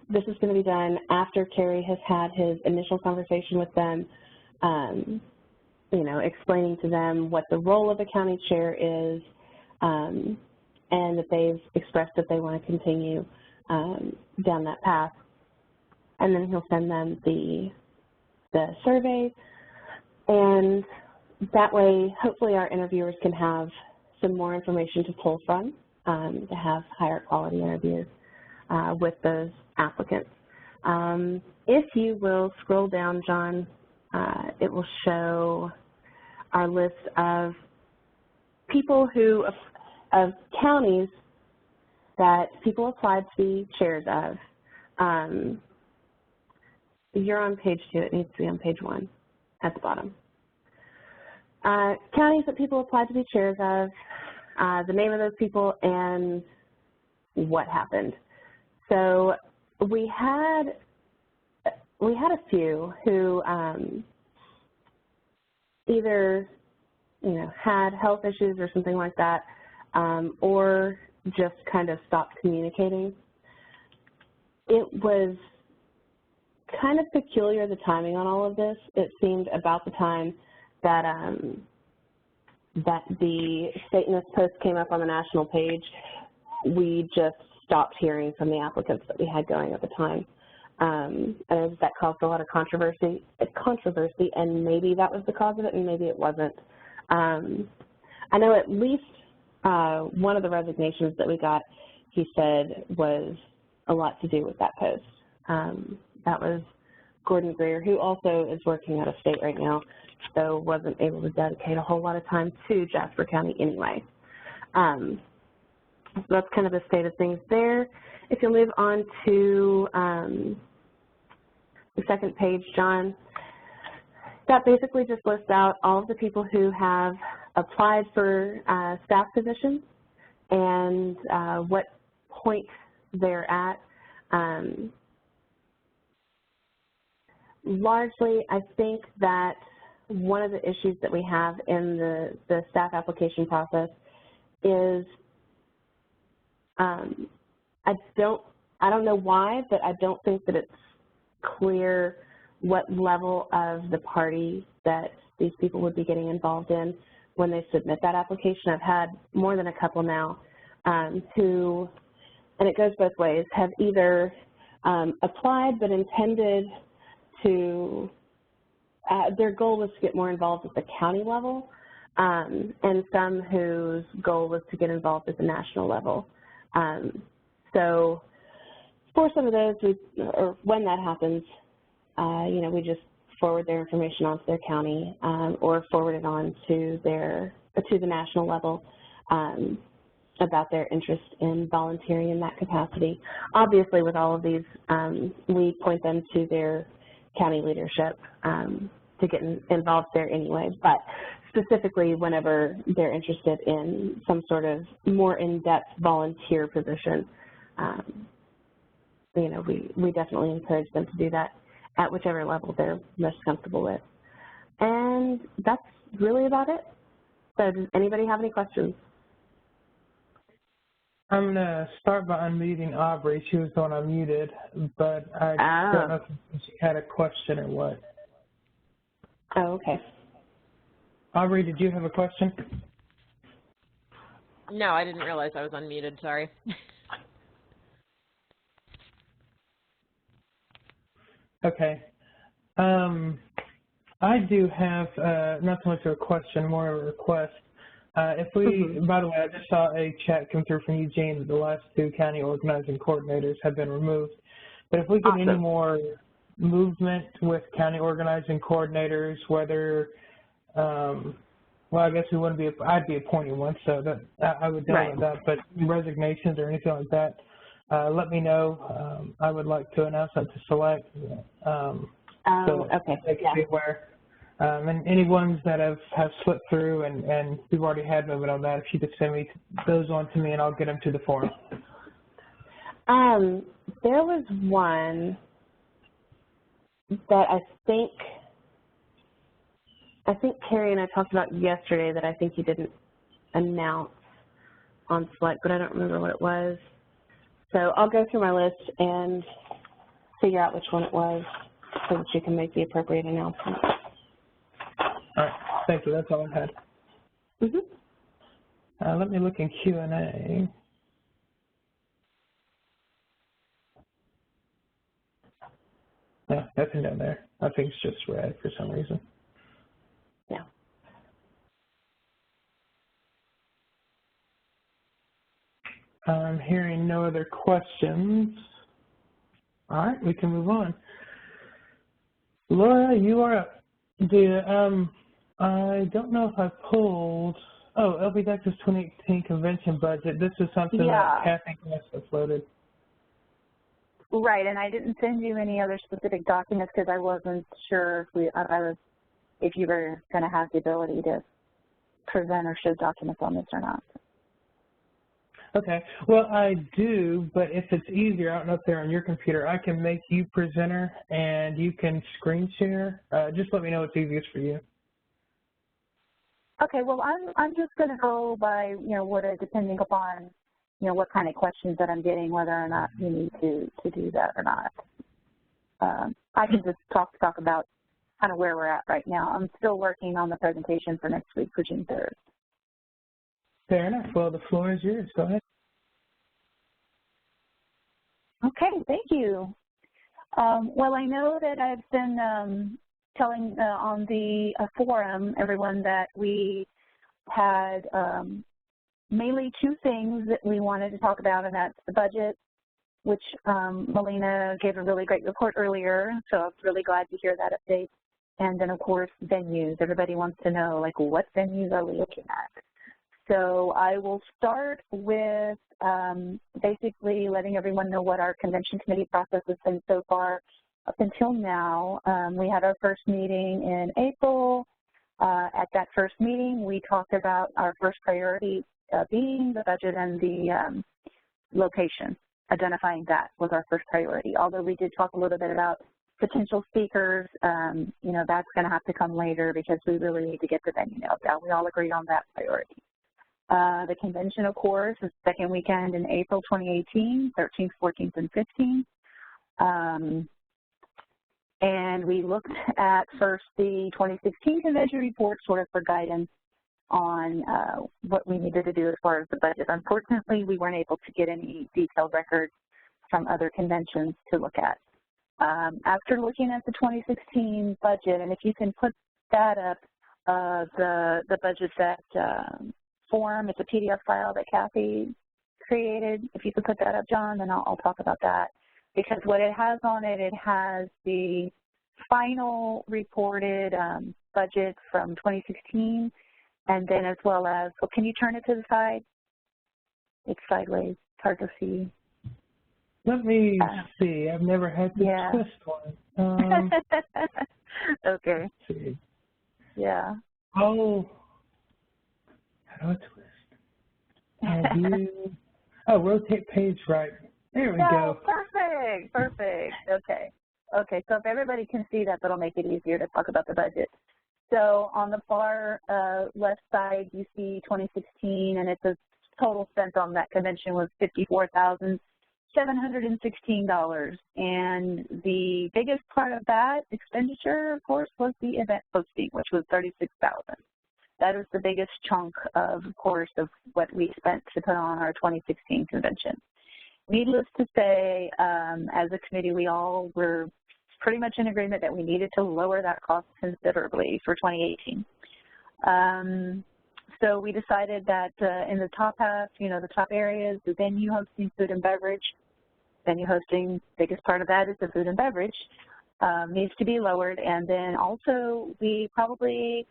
This is going to be done after Kerry has had his initial conversation with them, you know, explaining to them what the role of a county chair is, and that they've expressed that they want to continue down that path. And then he'll send them the survey, and that way, hopefully our interviewers can have some more information to pull from, to have higher quality interviews with those applicants. If you will scroll down, John, it will show our list of people of counties that people applied to be chairs of. You're on page 2, it needs to be on page 1 at the bottom. Counties that people applied to be chairs of, the name of those people, and what happened. So we had a few who either, you know, had health issues or something like that, or just kind of stopped communicating. It was kind of peculiar, the timing on all of this. It seemed about the time that that the Satanist post came up on the national page. We just stopped hearing from the applicants that we had going at the time. And that caused a lot of controversy, and maybe that was the cause of it, and maybe it wasn't. I know at least one of the resignations that we got, he said, was a lot to do with that post. That was Gordon Greer, who also is working out of state right now, so wasn't able to dedicate a whole lot of time to Jasper County anyway. So that's kind of the state of things there. If you'll move on to the second page, John, that basically just lists out all of the people who have applied for staff positions and what point they're at. Largely, I think that one of the issues that we have in the staff application process is I don't know why, but I don't think that it's clear what level of the party that these people would be getting involved in when they submit that application. I've had more than a couple now who, and it goes both ways, have either applied but intended to, their goal was to get more involved at the county level, and some whose goal was to get involved at the national level. So for some of those, or when that happens, you know, we just forward their information onto their county or forward it on to the national level about their interest in volunteering in that capacity. Obviously, with all of these, we point them to their county leadership to get involved there anyway, but specifically whenever they're interested in some sort of more in-depth volunteer position, you know, we definitely encourage them to do that at whichever level they're most comfortable with. And that's really about it. So does anybody have any questions? I'm going to start by unmuting Aubrey. She was the one unmuted, but I don't know if she had a question or what. Oh, okay. Aubrey, did you have a question? No, I didn't realize I was unmuted. Sorry. Okay. I do have not so much of a question, more of a request. If we, by the way, I just saw a chat come through from Eugene that the last 2 county organizing coordinators have been removed. But if we get any more movement with county organizing coordinators, whether, well, I guess we wouldn't be, I'd be appointing one, so that I would deal with that. But resignations or anything like that, let me know. I would like to announce that to Select. So okay. they can be aware. And any ones that have slipped through and we've already had movement on that, if you could send me those on to me and I'll get them to the forum. There was one that I think Carrie and I talked about yesterday that I think you didn't announce on Select, but I don't remember what it was. So I'll go through my list and figure out which one it was so that you can make the appropriate announcement. All right, thank you. That's all I had. Let me look in Q&A. No, nothing down there. I think it's just red for some reason. Yeah. I'm hearing no other questions. All right, we can move on. Laura, you are up. I don't know if I pulled, LBDEC's 2018 convention budget. This is something that Kathy West uploaded. Right, and I didn't send you any other specific documents because I wasn't sure if you were going to have the ability to present or show documents on this or not. Okay, well, I do, but if it's easier, I don't know if they're on your computer, I can make you presenter and you can screen share. Just let me know what's easiest for you. Okay, well, I'm just going to go by, depending upon, what kind of questions that I'm getting, whether or not you need to do that or not. I can just talk about kind of where we're at right now. I'm still working on the presentation for next week for June 3rd. Fair enough. Well, the floor is yours. Go ahead. Okay, thank you. Well, I know that I've been telling on the forum everyone that we had mainly 2 things that we wanted to talk about, and that's the budget, which Melina gave a really great report earlier, so I was really glad to hear that update. And then, of course, venues. Everybody wants to know, like, what venues are we looking at? So I will start with basically letting everyone know what our convention committee process has been so far up until now. We had our first meeting in April. At that first meeting, we talked about our first priority being the budget and the location. Identifying that was our first priority. Although we did talk a little bit about potential speakers, you know, that's going to have to come later because we really need to get the venue nailed down. We all agreed on that priority. The convention, of course, is the second weekend in April 2018, 13th, 14th, and 15th. And we looked at first the 2016 convention report sort of for guidance on what we needed to do as far as the budget. Unfortunately, we weren't able to get any detailed records from other conventions to look at. After looking at the 2016 budget, and if you can put that up, the budget that form, it's a PDF file that Kathy created. If you could put that up, John, then I'll talk about that. Because what it has on it, it has the final reported budget from 2016, and then as well as, well, can you turn it to the side? It's sideways, it's hard to see. Let me see. I've never had to twist one. Okay. Let's see. Yeah. Oh, how do I twist? Oh, rotate page right. There we go. Perfect, perfect. Okay. Okay, so if everybody can see that, that'll make it easier to talk about the budget. So on the far left side, you see 2016, and it's a total spent on that convention was $54,716. And the biggest part of that expenditure, of course, was the event hosting, which was $36,000. That is the biggest chunk of course, of what we spent to put on our 2016 convention. Needless to say, as a committee, we all were pretty much in agreement that we needed to lower that cost considerably for 2018. So we decided that in the top half, you know, the top areas, the venue hosting, food and beverage, venue hosting, biggest part of that is the food and beverage, needs to be lowered. And then also we probably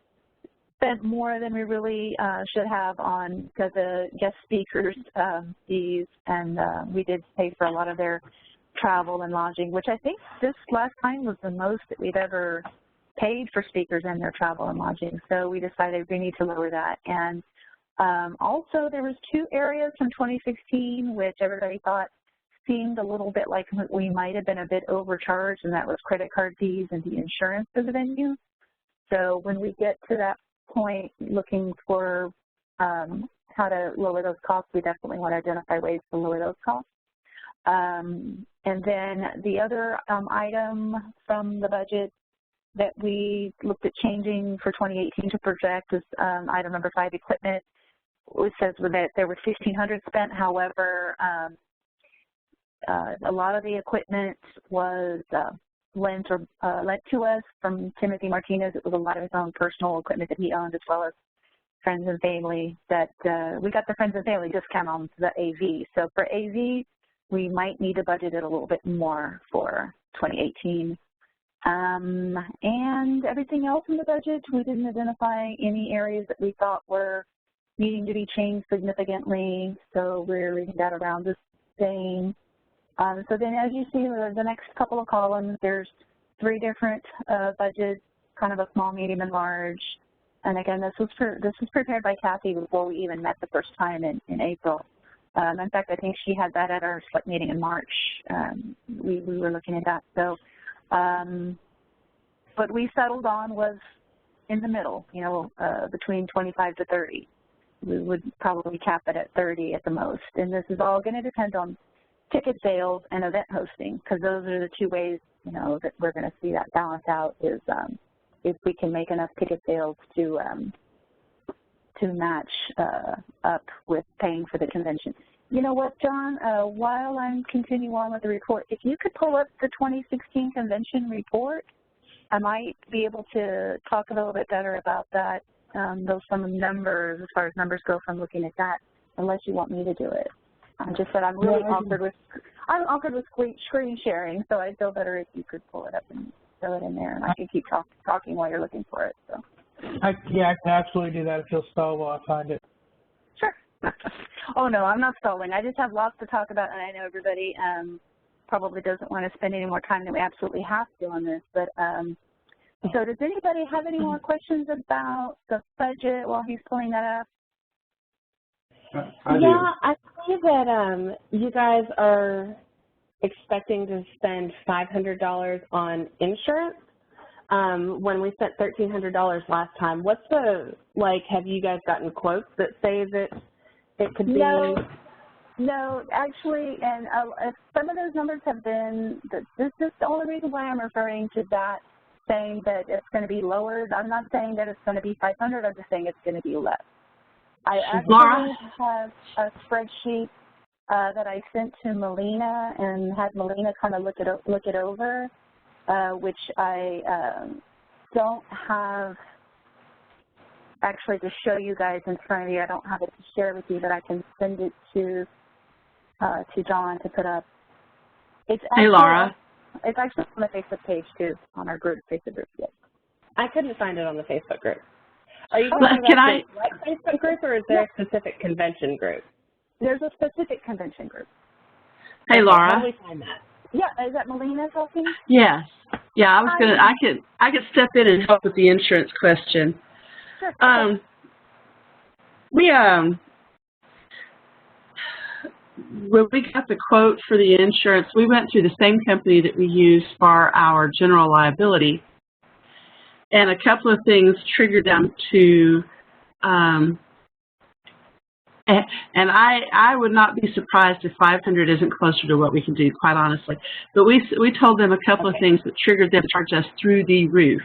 spent more than we really should have on the guest speakers fees, and we did pay for a lot of their travel and lodging, which I think this last time was the most that we've ever paid for speakers and their travel and lodging. So we decided we need to lower that. And also there was 2 areas from 2016 which everybody thought seemed a little bit like we might have been a bit overcharged, and that was credit card fees and the insurance for the venue. So when we get to that point looking for how to lower those costs, we definitely want to identify ways to lower those costs. And then the other item from the budget that we looked at changing for 2018 to project is item number 5, equipment. It says that there was $1,500 spent. However, a lot of the equipment was lent to us from Timothy Martinez. It was a lot of his own personal equipment that he owned, as well as friends and family. That we got the friends and family discount on the AV. So for AV, we might need to budget it a little bit more for 2018. And everything else in the budget, we didn't identify any areas that we thought were needing to be changed significantly. So we're leaving that around the same. So then as you see the next couple of columns, there's 3 different budgets, kind of a small, medium, and large. And again, this was prepared by Kathy before we even met the first time in April. In fact, I think she had that at our select meeting in March. We were looking at that. So what we settled on was in the middle, you know, between 25 to 30. We would probably cap it at 30 at the most. And this is all going to depend on ticket sales and event hosting, because those are the 2 ways, you know, that we're going to see that balance out is if we can make enough ticket sales to match up with paying for the convention. You know what, John, while I'm continuing on with the report, if you could pull up the 2016 convention report, I might be able to talk a little bit better about that, those some numbers, as far as numbers go from looking at that, unless you want me to do it. Just that I'm really awkward with screen sharing, so I'd feel better if you could pull it up and throw it in there, and I can keep talking while you're looking for it. So. Yeah, I can absolutely do that if you'll stall while I find it. Sure. Oh, no, I'm not stalling. I just have lots to talk about, and I know everybody probably doesn't want to spend any more time than we absolutely have to on this, but So does anybody have any more questions about the budget while he's pulling that up? I do. Yeah, I see that you guys are expecting to spend $500 on insurance when we spent $1,300 last time. What's the, like, have you guys gotten quotes that say that it could be? No, actually, and some of those numbers have been, this is the only reason why I'm referring to that, saying that it's going to be lower. I'm not saying that it's going to be 500, I'm just saying it's going to be less. I actually have a spreadsheet that I sent to Melina and had Melina kind of look it over, which I don't have actually to show you guys in front of you. I don't have it to share with you, but I can send it to John to put up. It's actually, hey, Laura. It's actually on the Facebook page too, on our group, Facebook group. Yes. I couldn't find it on the Facebook group. Are you talking about the Facebook group, or is there a specific convention group? There's a specific convention group. Hey, Laura. How do we find that? Yeah, is that Melina talking? Yes. Yeah, I could step in and help with the insurance question. Sure. When we got the quote for the insurance, we went through the same company that we use for our general liability. And a couple of things triggered them to, and I would not be surprised if 500 isn't closer to what we can do, quite honestly. But we told them a couple of things that triggered them to charge us through the roof.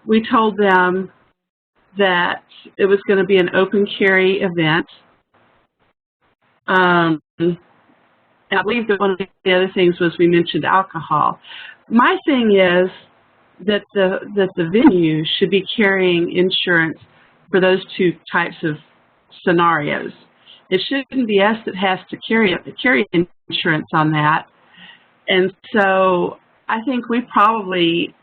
We told them that it was going to be an open carry event. And I believe that one of the other things was we mentioned alcohol. My thing is that the venue should be carrying insurance for those two types of scenarios. It shouldn't be us that has to carry insurance on that. And so I think we probably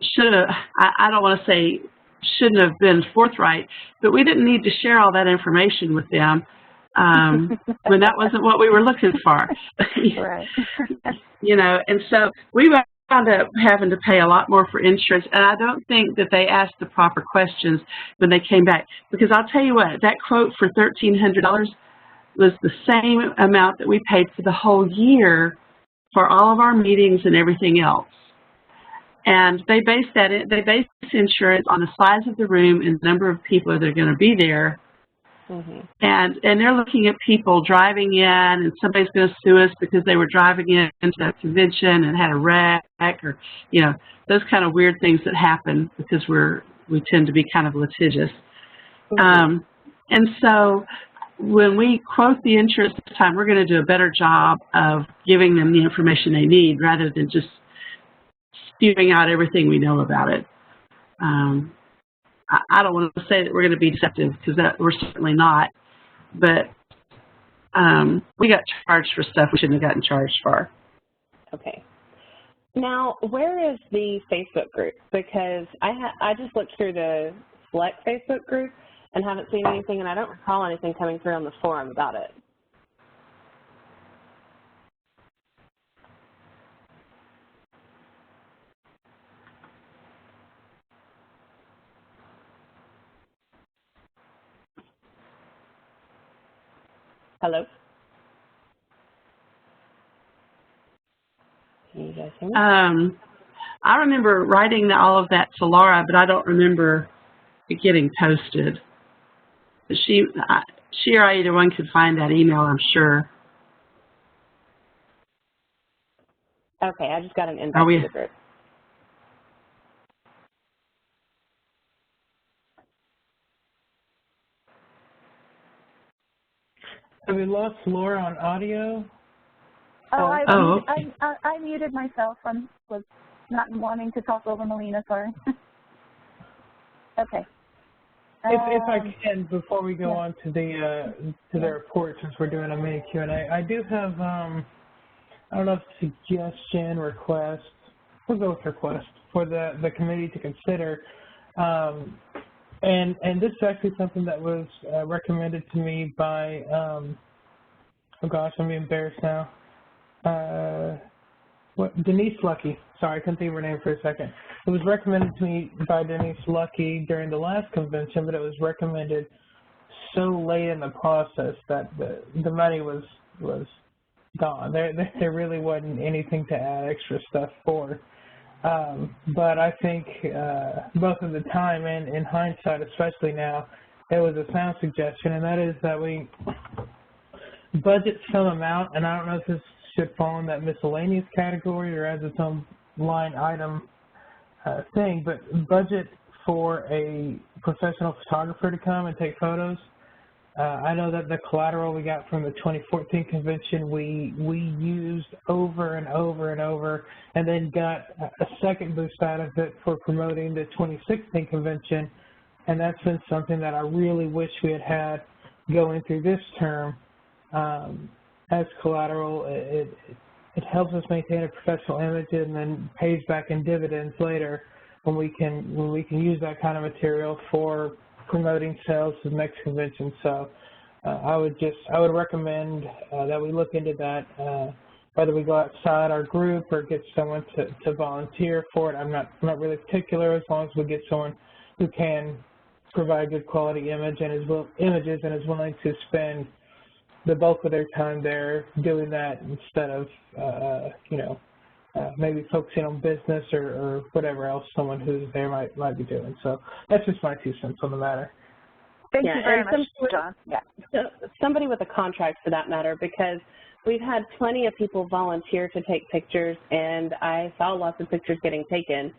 should have, I don't want to say shouldn't have been forthright, but we didn't need to share all that information with them when that wasn't what we were looking for. Right. You know, and so we wound up having to pay a lot more for insurance, and I don't think that they asked the proper questions when they came back, because I'll tell you what, that quote for $1,300 was the same amount that we paid for the whole year for all of our meetings and everything else. And they based insurance on the size of the room and the number of people that are going to be there. Mm-hmm. And they're looking at people driving in, and somebody's going to sue us because they were driving into a convention and had a wreck, or, you know, those kind of weird things that happen because we tend to be kind of litigious. Mm-hmm. And so when we quote the insurance this time, we're going to do a better job of giving them the information they need rather than just spewing out everything we know about it. I don't want to say that we're going to be deceptive, because we're certainly not, but we got charged for stuff we shouldn't have gotten charged for. Okay. Now, where is the Facebook group? Because I just looked through the Select Facebook group and haven't seen anything, and I don't recall anything coming through on the forum about it. Hello? Can you guys hear me? I remember writing all of that to Laura, but I don't remember it getting posted. But she or either one could find that email, I'm sure. Okay, I just got an invite to the group. Have we lost Laura on audio? I muted myself. I was not wanting to talk over Melina, sorry. Okay. If I can, before we go on to the report, since we're doing a mini Q&A, I do have I don't know if suggestion, request. We'll go with request for the committee to consider. And this is actually something that was recommended to me by, oh gosh, I'm embarrassed now. Denise Lucky. Sorry, I couldn't think of her name for a second. It was recommended to me by Denise Lucky during the last convention, but it was recommended so late in the process that the money was gone. There really wasn't anything to add extra stuff for. But I think both at the time and in hindsight, especially now, it was a sound suggestion, and that is that we budget some amount, and I don't know if this should fall in that miscellaneous category or as its own line item thing, but budget for a professional photographer to come and take photos. I know that the collateral we got from the 2014 convention, we used over and over and over, and then got a second boost out of it for promoting the 2016 convention, and that's been something that I really wish we had had going through this term as collateral. It helps us maintain a professional image and then pays back in dividends later when we can use that kind of material for promoting sales to the next convention. So I would recommend that we look into that, whether we go outside our group or get someone to volunteer for it. I'm not really particular, as long as we get someone who can provide good quality images and is willing to spend the bulk of their time there doing that instead of maybe focusing on business or whatever else someone who's there might be doing. So that's just my 2 cents on the matter. Thank you very much, John. Yeah. Somebody with a contract for that matter, because we've had plenty of people volunteer to take pictures, and I saw lots of pictures getting taken,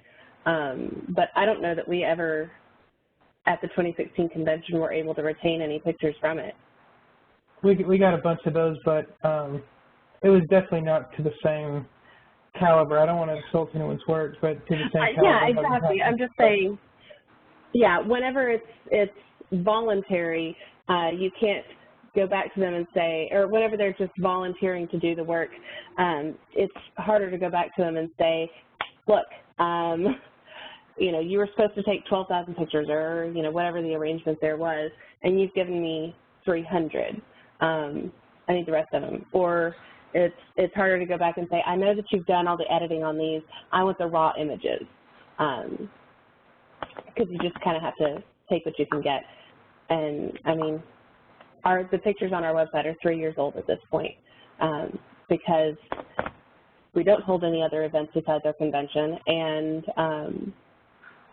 but I don't know that we ever, at the 2016 convention, were able to retain any pictures from it. We got a bunch of those, but it was definitely not to the same caliber. I don't want to insult anyone's work, but to the same caliber. Yeah, exactly. I'm just saying, yeah, whenever it's voluntary, you can't go back to them and say, or whenever they're just volunteering to do the work, it's harder to go back to them and say, look, you were supposed to take 12,000 pictures, or, whatever the arrangement there was, and you've given me 300. I need the rest of them. Or it's harder to go back and say, I know that you've done all the editing on these. I want the raw images. Because you just kind of have to take what you can get. And, I mean, the pictures on our website are 3 years old at this point, because we don't hold any other events besides our convention, and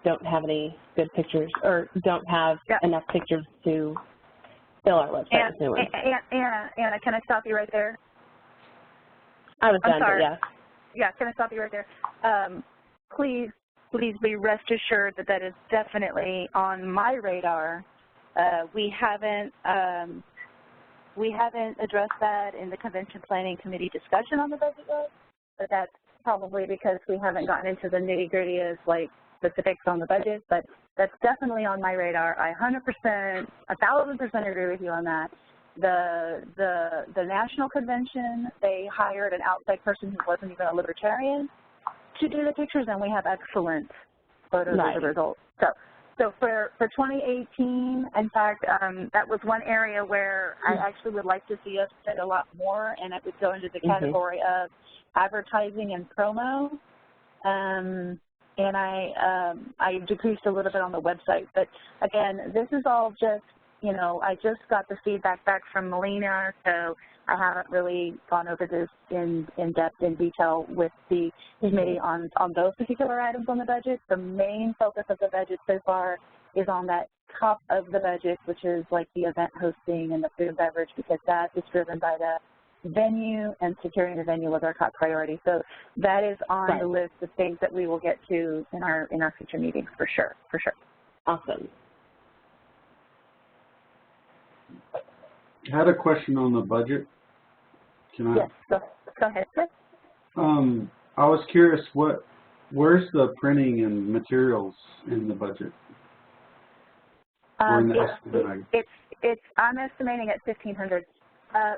don't have any good pictures, or don't have enough pictures to fill our website with new ones. Anna, can I stop you right there? I was done, sorry. but yeah. Yeah, can I stop you right there? Please be rest assured that is definitely on my radar. We haven't addressed that in the Convention Planning Committee discussion on the budget yet, but that's probably because we haven't gotten into the nitty-gritty as like specifics on the budget, but that's definitely on my radar. I 100%, 1,000% agree with you on that. The national convention, they hired an outside person who wasn't even a libertarian to do the pictures, and we have excellent photos as a result. So for 2018, in fact, that was one area where I actually would like to see us spend a lot more, and it would go into the category of advertising and promo. And I decreased a little bit on the website, but again, this is all just, I just got the feedback back from Melina, so I haven't really gone over this in depth, in detail with the committee on those particular items on the budget. The main focus of the budget so far is on that top of the budget, which is like the event hosting and the food and beverage, because that is driven by the venue, and securing the venue was our top priority. So that is on the list of things that we will get to in our future meetings for sure. Awesome. I had a question on the budget. Can I? Yes, go ahead. I was curious, where's the printing and materials in the budget? I'm estimating at $1,500.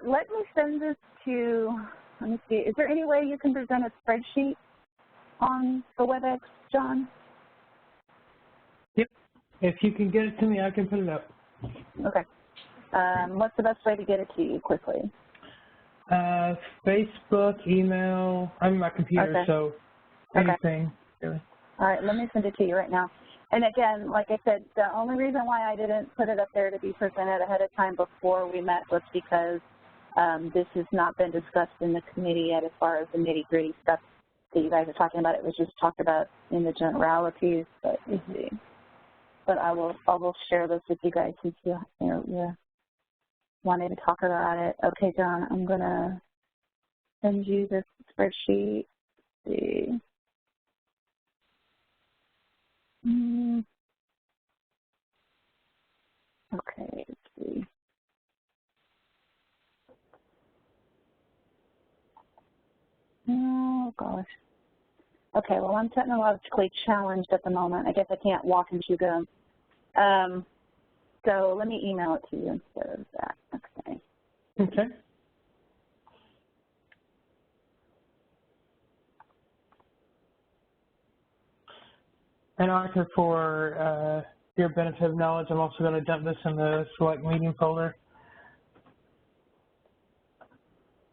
Let me send this to, let me see, is there any way you can present a spreadsheet on the WebEx, John? Yep. If you can get it to me, I can put it up. Okay. What's the best way to get it to you quickly? Facebook, email. I'm on my computer, Okay. so anything. Really. All right, let me send it to you right now. And again, like I said, the only reason why I didn't put it up there to be presented ahead of time before we met was because this has not been discussed in the committee yet as far as the nitty-gritty stuff that you guys are talking about. It was just talked about in the generalities, but I will share this with you guys since you wanted to talk about it. Okay, John, I'm gonna send you this spreadsheet. Let's see. Okay, let's see. Oh, gosh. Okay, well, I'm technologically challenged at the moment. I guess I can't walk and chew gum. So let me email it to you instead of that. Okay. Okay. And Arthur, for your benefit of knowledge, I'm also going to dump this in the select meeting folder.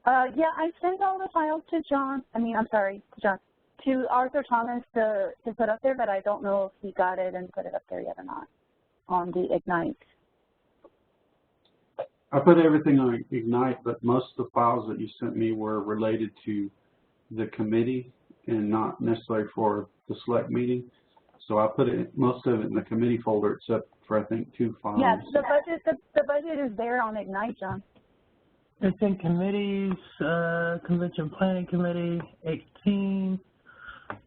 Yeah, I sent all the files to John. To Arthur Thomas to put up there, but I don't know if he got it and put it up there yet or not on the Ignite. I put everything on Ignite, but most of the files that you sent me were related to the committee and not necessarily for the select meeting. So I put most of it in the committee folder except for, I think, 2 files. Yes, the budget is there on Ignite, John. It's in committees, Convention Planning Committee, 18.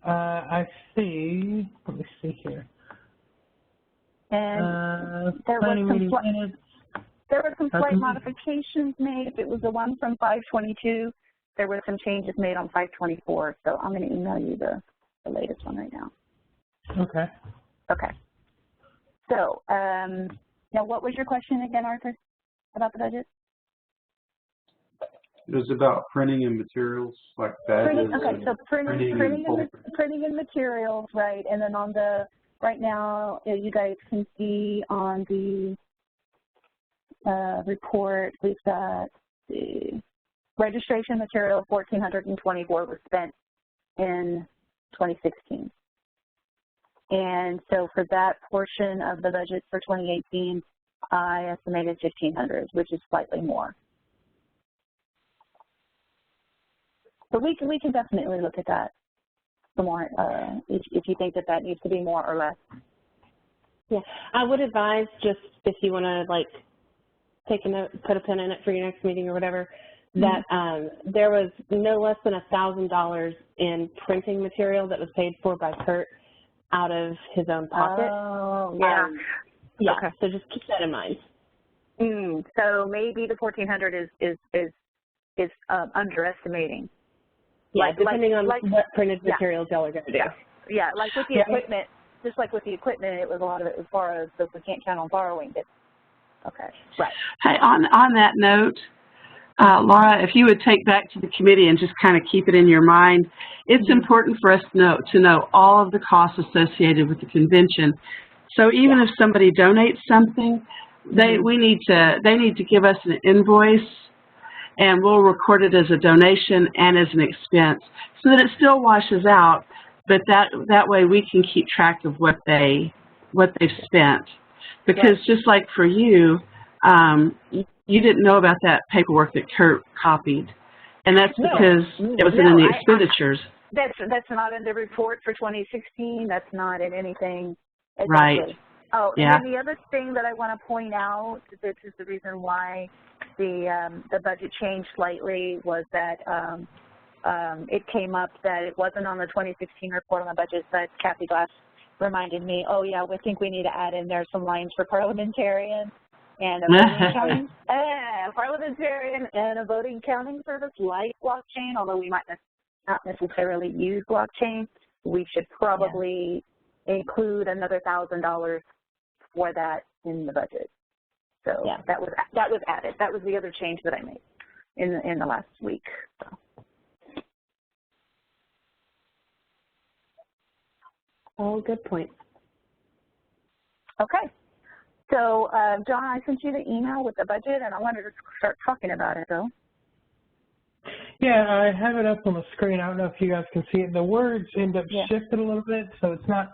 I see, let me see here. And there planning meeting minutes. There were some slight modifications made. It was the one from 522. There were some changes made on 524. So I'm going to email you the latest one right now. Okay. Okay. So now what was your question again, Arthur, about the budget? It was about printing and materials, like badges. Okay, so printing and materials, right? And then on the right now, you guys can see on the report, we've got the registration material, 1,424 was spent in 2016. And so for that portion of the budget for 2018, I estimated 1,500, which is slightly more. So we can definitely look at that some more if you think that needs to be more or less. Yeah, I would advise just if you want to like take a note, put a pin in it for your next meeting or whatever, that there was no less than $1,000 in printing material that was paid for by Kurt out of his own pocket. Oh, yeah. Yeah. Okay. So just keep that in mind. So maybe the 1,400 is underestimating. Yeah, depending on what printed materials y'all are going to do. Yeah, like with the equipment, just like with the equipment, it was a lot of it was borrowed, so we can't count on borrowing it. Okay, right. Hey, on that note, Laura, if you would take back to the committee and just kind of keep it in your mind, it's important for us to know all of the costs associated with the convention. So even if somebody donates something, they need to give us an invoice, and we'll record it as a donation and as an expense so that it still washes out, but that way we can keep track of what they've spent. Because just like for you, you didn't know about that paperwork that Kurt copied, and that's because it wasn't in the expenditures. That's not in the report for 2016. That's not in anything. Exactly. Right. Oh, and then the other thing that I want to point out, this is the reason why the budget changed slightly, was that it came up that it wasn't on the 2016 report on the budget, but Kathy Glass reminded me, oh yeah, we think we need to add in there some lines for parliamentarian and a voting counting, parliamentarian and a voting counting service like blockchain. Although we might not necessarily use blockchain, we should probably include another $1,000 for that in the budget. So that was added. That was the other change that I made in the last week. So. Oh, good point. Okay. So, John, I sent you the email with the budget, and I wanted to start talking about it, though. Yeah, I have it up on the screen. I don't know if you guys can see it. The words end up shifted a little bit, so it's not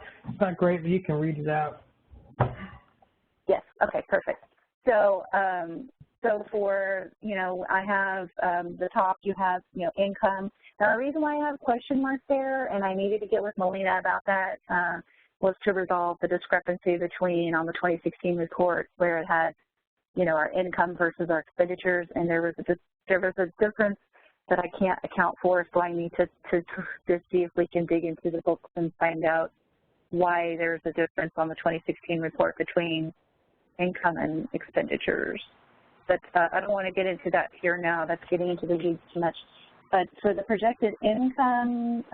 great, but you can read it out. Yes. Okay. Perfect. So, so for, you know, I have the top, you have, you know, income. Now, the reason why I have question marks there, and I needed to get with Melina about that, was to resolve the discrepancy between on the 2016 report where it had, you know, our income versus our expenditures, and there was a difference that I can't account for, so I need to see if we can dig into the books and find out why there's a difference on the 2016 report between income and expenditures. But I don't want to get into that here now. That's getting into the weeds too much. But for the projected income,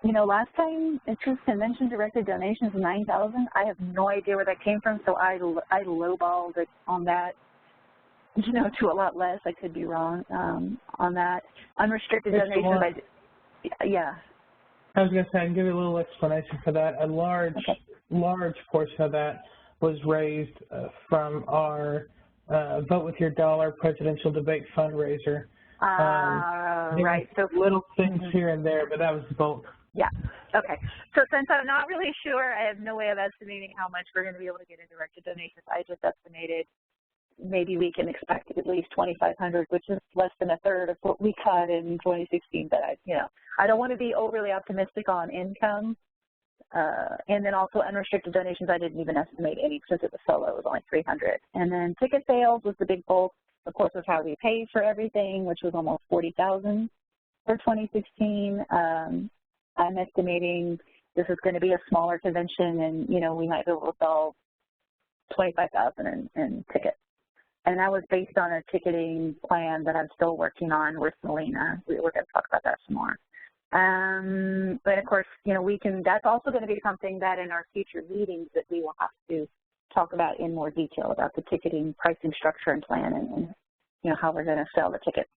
you know, last time it was convention-directed donations of $9,000. I have no idea where that came from, so I lowballed it on that, you know, to a lot less. I could be wrong on that. Unrestricted donations, yeah. I was going to say, I can give you a little explanation for that. A large portion of that was raised from our Vote With Your Dollar presidential debate fundraiser. Right. So little things here and there, but that was the bulk. Yeah. Okay. So since I'm not really sure, I have no way of estimating how much we're going to be able to get in directed donations. I just estimated maybe we can expect at least 2,500, which is less than a third of what we got in 2016. But I don't want to be overly optimistic on income. And then also unrestricted donations, I didn't even estimate any since it was solo. It was only 300. And then ticket sales was the big bulk. Of course, was how we paid for everything, which was almost 40,000 for 2016. I'm estimating this is going to be a smaller convention, and we might be able to sell 25,000 in tickets. And that was based on a ticketing plan that I'm still working on with Melina. We're going to talk about that some more. But of course, that's also going to be something that in our future meetings that we will have to talk about in more detail about the ticketing pricing structure and plan and how we're going to sell the tickets.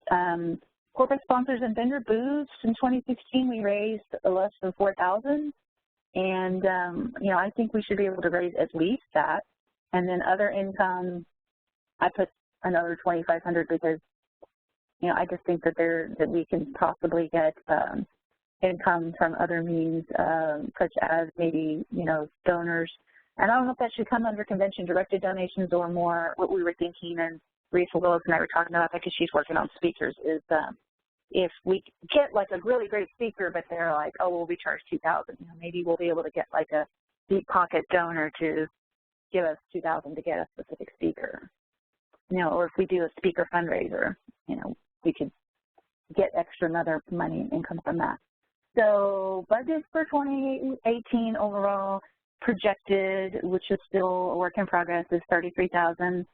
Corporate sponsors and vendor booths in 2016, we raised less than 4,000. And, I think we should be able to raise at least that. And then other income, I put another 2,500 because, I just think that we can possibly get income from other means, such as maybe, donors. And I don't know if that should come under convention-directed donations or more what we were thinking, and Risa Willis and I were talking about that because she's working on speakers, is if we get like a really great speaker, but they're like, oh, well, we charge 2,000, maybe we'll be able to get like a deep pocket donor to give us 2,000 to get a specific speaker. Or if we do a speaker fundraiser, we could get extra another money and income from that. So budget for 2018 overall projected, which is still a work in progress, is 33,000.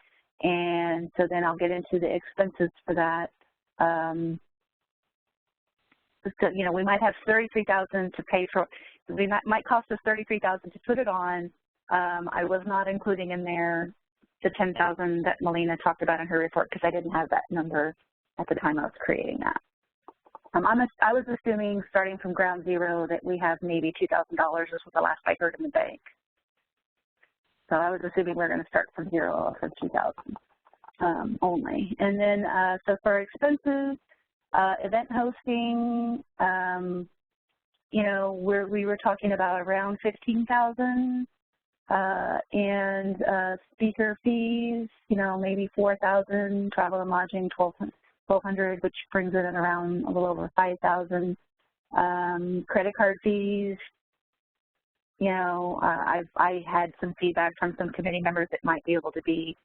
And so then I'll get into the expenses for that. So, we might have 33,000 to pay for. It might cost us 33,000 to put it on. I was not including in there the 10,000 that Melina talked about in her report because I didn't have that number at the time I was creating that. I was assuming starting from ground zero that we have maybe $2,000 is what the last I heard in the bank. So I was assuming we're going to start from zero from 2,000 only. And then so for expenses, event hosting, we were talking about around 15,000, and speaker fees, maybe 4,000, travel and lodging 1,200, which brings it in around a little over 5,000. Credit card fees, I had some feedback from some committee members that might be able to be,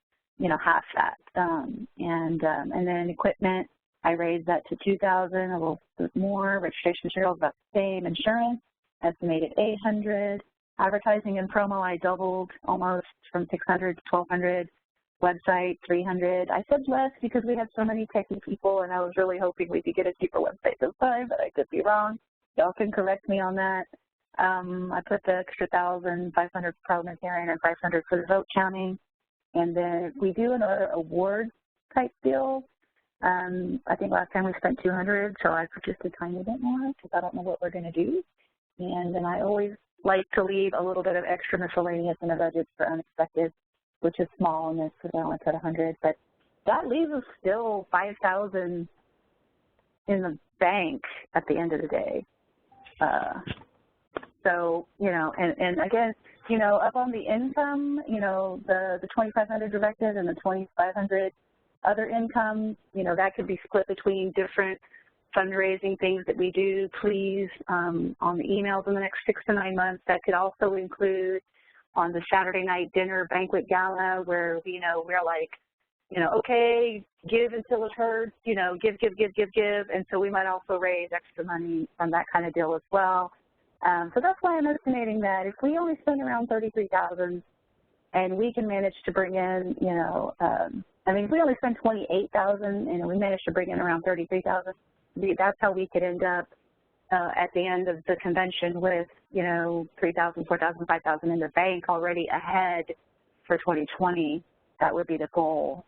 half that. And then equipment, I raised that to 2,000, a little bit more. Registration materials about the same. Insurance, estimated 800. Advertising and promo, I doubled almost from 600 to 1,200. Website, 300. I said less because we had so many techie people, and I was really hoping we could get a cheaper website this time, but I could be wrong. Y'all can correct me on that. I put the extra 1,500 for parliamentarian and 500 for the vote counting. And then we do another award type deal. I think last time we spent 200, so I put just a tiny bit more because I don't know what we're going to do. And then I always like to leave a little bit of extra miscellaneous in the budget for unexpected, which is small in this because I only put 100. But that leaves us still 5,000 in the bank at the end of the day. So, you know, and again, you know, up on the income, you know, the 2,500 directed and the 2,500 other income, you know, that could be split between different fundraising things that we do. Please, on the emails in the next 6 to 9 months, that could also include on the Saturday night dinner banquet gala where, you know, we're like, you know, okay, give until it's heard, you know, give. And so we might also raise extra money from that kind of deal as well. So that's why I'm estimating that if we only spend around $33,000 and we can manage to bring in, you know, I mean, if we only spend $28,000 and we manage to bring in around $33,000, that's how we could end up at the end of the convention with, you know, $3,000, $4,000, $5,000 in the bank already ahead for 2020. That would be the goal.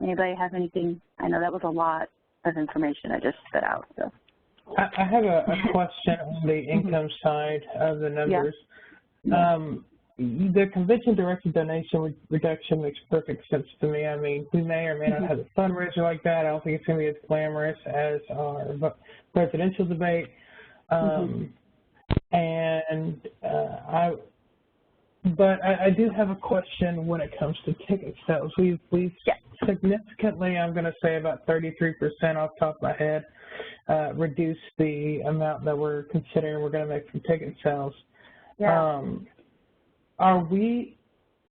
Anybody have anything? I know that was a lot of information I just spit out. So. I have a question on the income side of the numbers. Yeah. The convention-directed donation reduction makes perfect sense to me. I mean, we may or may not have a fundraiser like that. I don't think it's going to be as glamorous as our presidential debate. But I do have a question when it comes to ticket sales. We've significantly, I'm going to say about 33% off the top of my head, reduced the amount that we're considering we're going to make from ticket sales. Yeah. Are we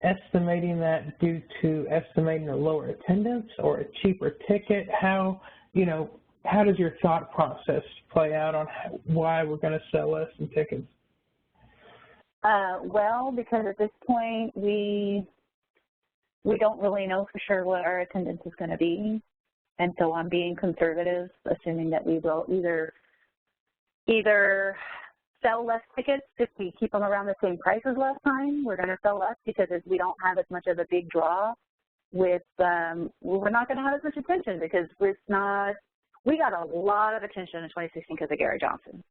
estimating that due to estimating a lower attendance or a cheaper ticket? How, you know, how does your thought process play out on why we're going to sell less in tickets? Well, because at this point we don't really know for sure what our attendance is going to be, and so I'm being conservative, assuming that we will either sell less tickets if we keep them around the same price as last time. We're going to sell less because we don't have as much of a big draw. With we're not going to have as much attention because we got a lot of attention in 2016 because of Gary Johnson.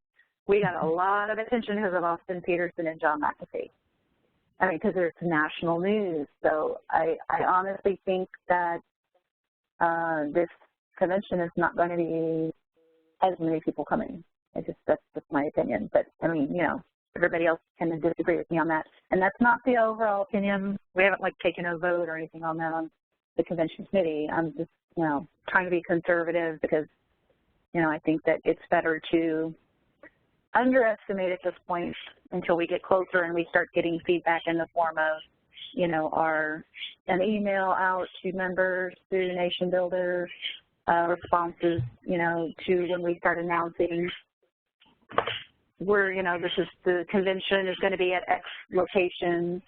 We got a lot of attention because of Austin Peterson and John McAfee. I mean, because there's national news. So I honestly think that this convention is not going to be as many people coming. That's just my opinion. But I mean, you know, everybody else can disagree with me on that. And that's not the overall opinion. We haven't like taken a vote or anything on that on the convention committee. I'm just, you know, trying to be conservative because, you know, I think that it's better to underestimate at this point until we get closer and we start getting feedback in the form of, you know, an email out to members through Nation Builder, responses, you know, to when we start announcing you know, this is the convention is going to be at X location,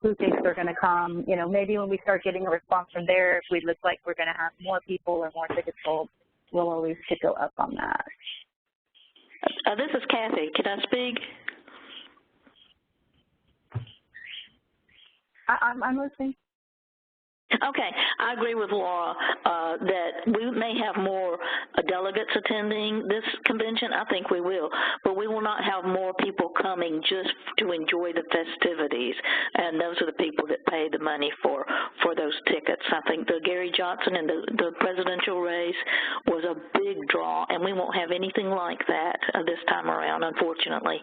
who thinks they're going to come, you know, maybe when we start getting a response from there, if we look like we're going to have more people or more tickets sold, we'll always go up on that. This is Kathy. Can I speak? I'm listening. Okay, I agree with Laura that we may have more delegates attending this convention. I think we will, but we will not have more people coming just to enjoy the festivities, and those are the people that pay the money for those tickets. I think the Gary Johnson and the presidential race was a big draw, and we won't have anything like that this time around, unfortunately.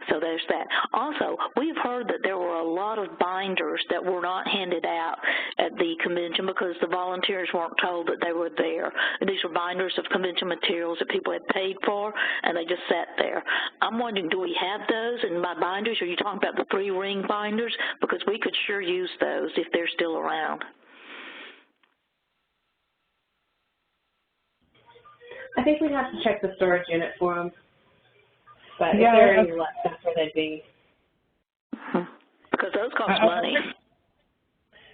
So there's that. Also, we've heard that there were a lot of binders that were not handed out at the convention because the volunteers weren't told that they were there. These were binders of convention materials that people had paid for, and they just sat there. I'm wondering, do we have those? And by binders, are you talking about the 3-ring binders? Because we could sure use those if they're still around. I think we'd have to check the storage unit for them. But if they're any less, that's where they'd be. Because those cost money.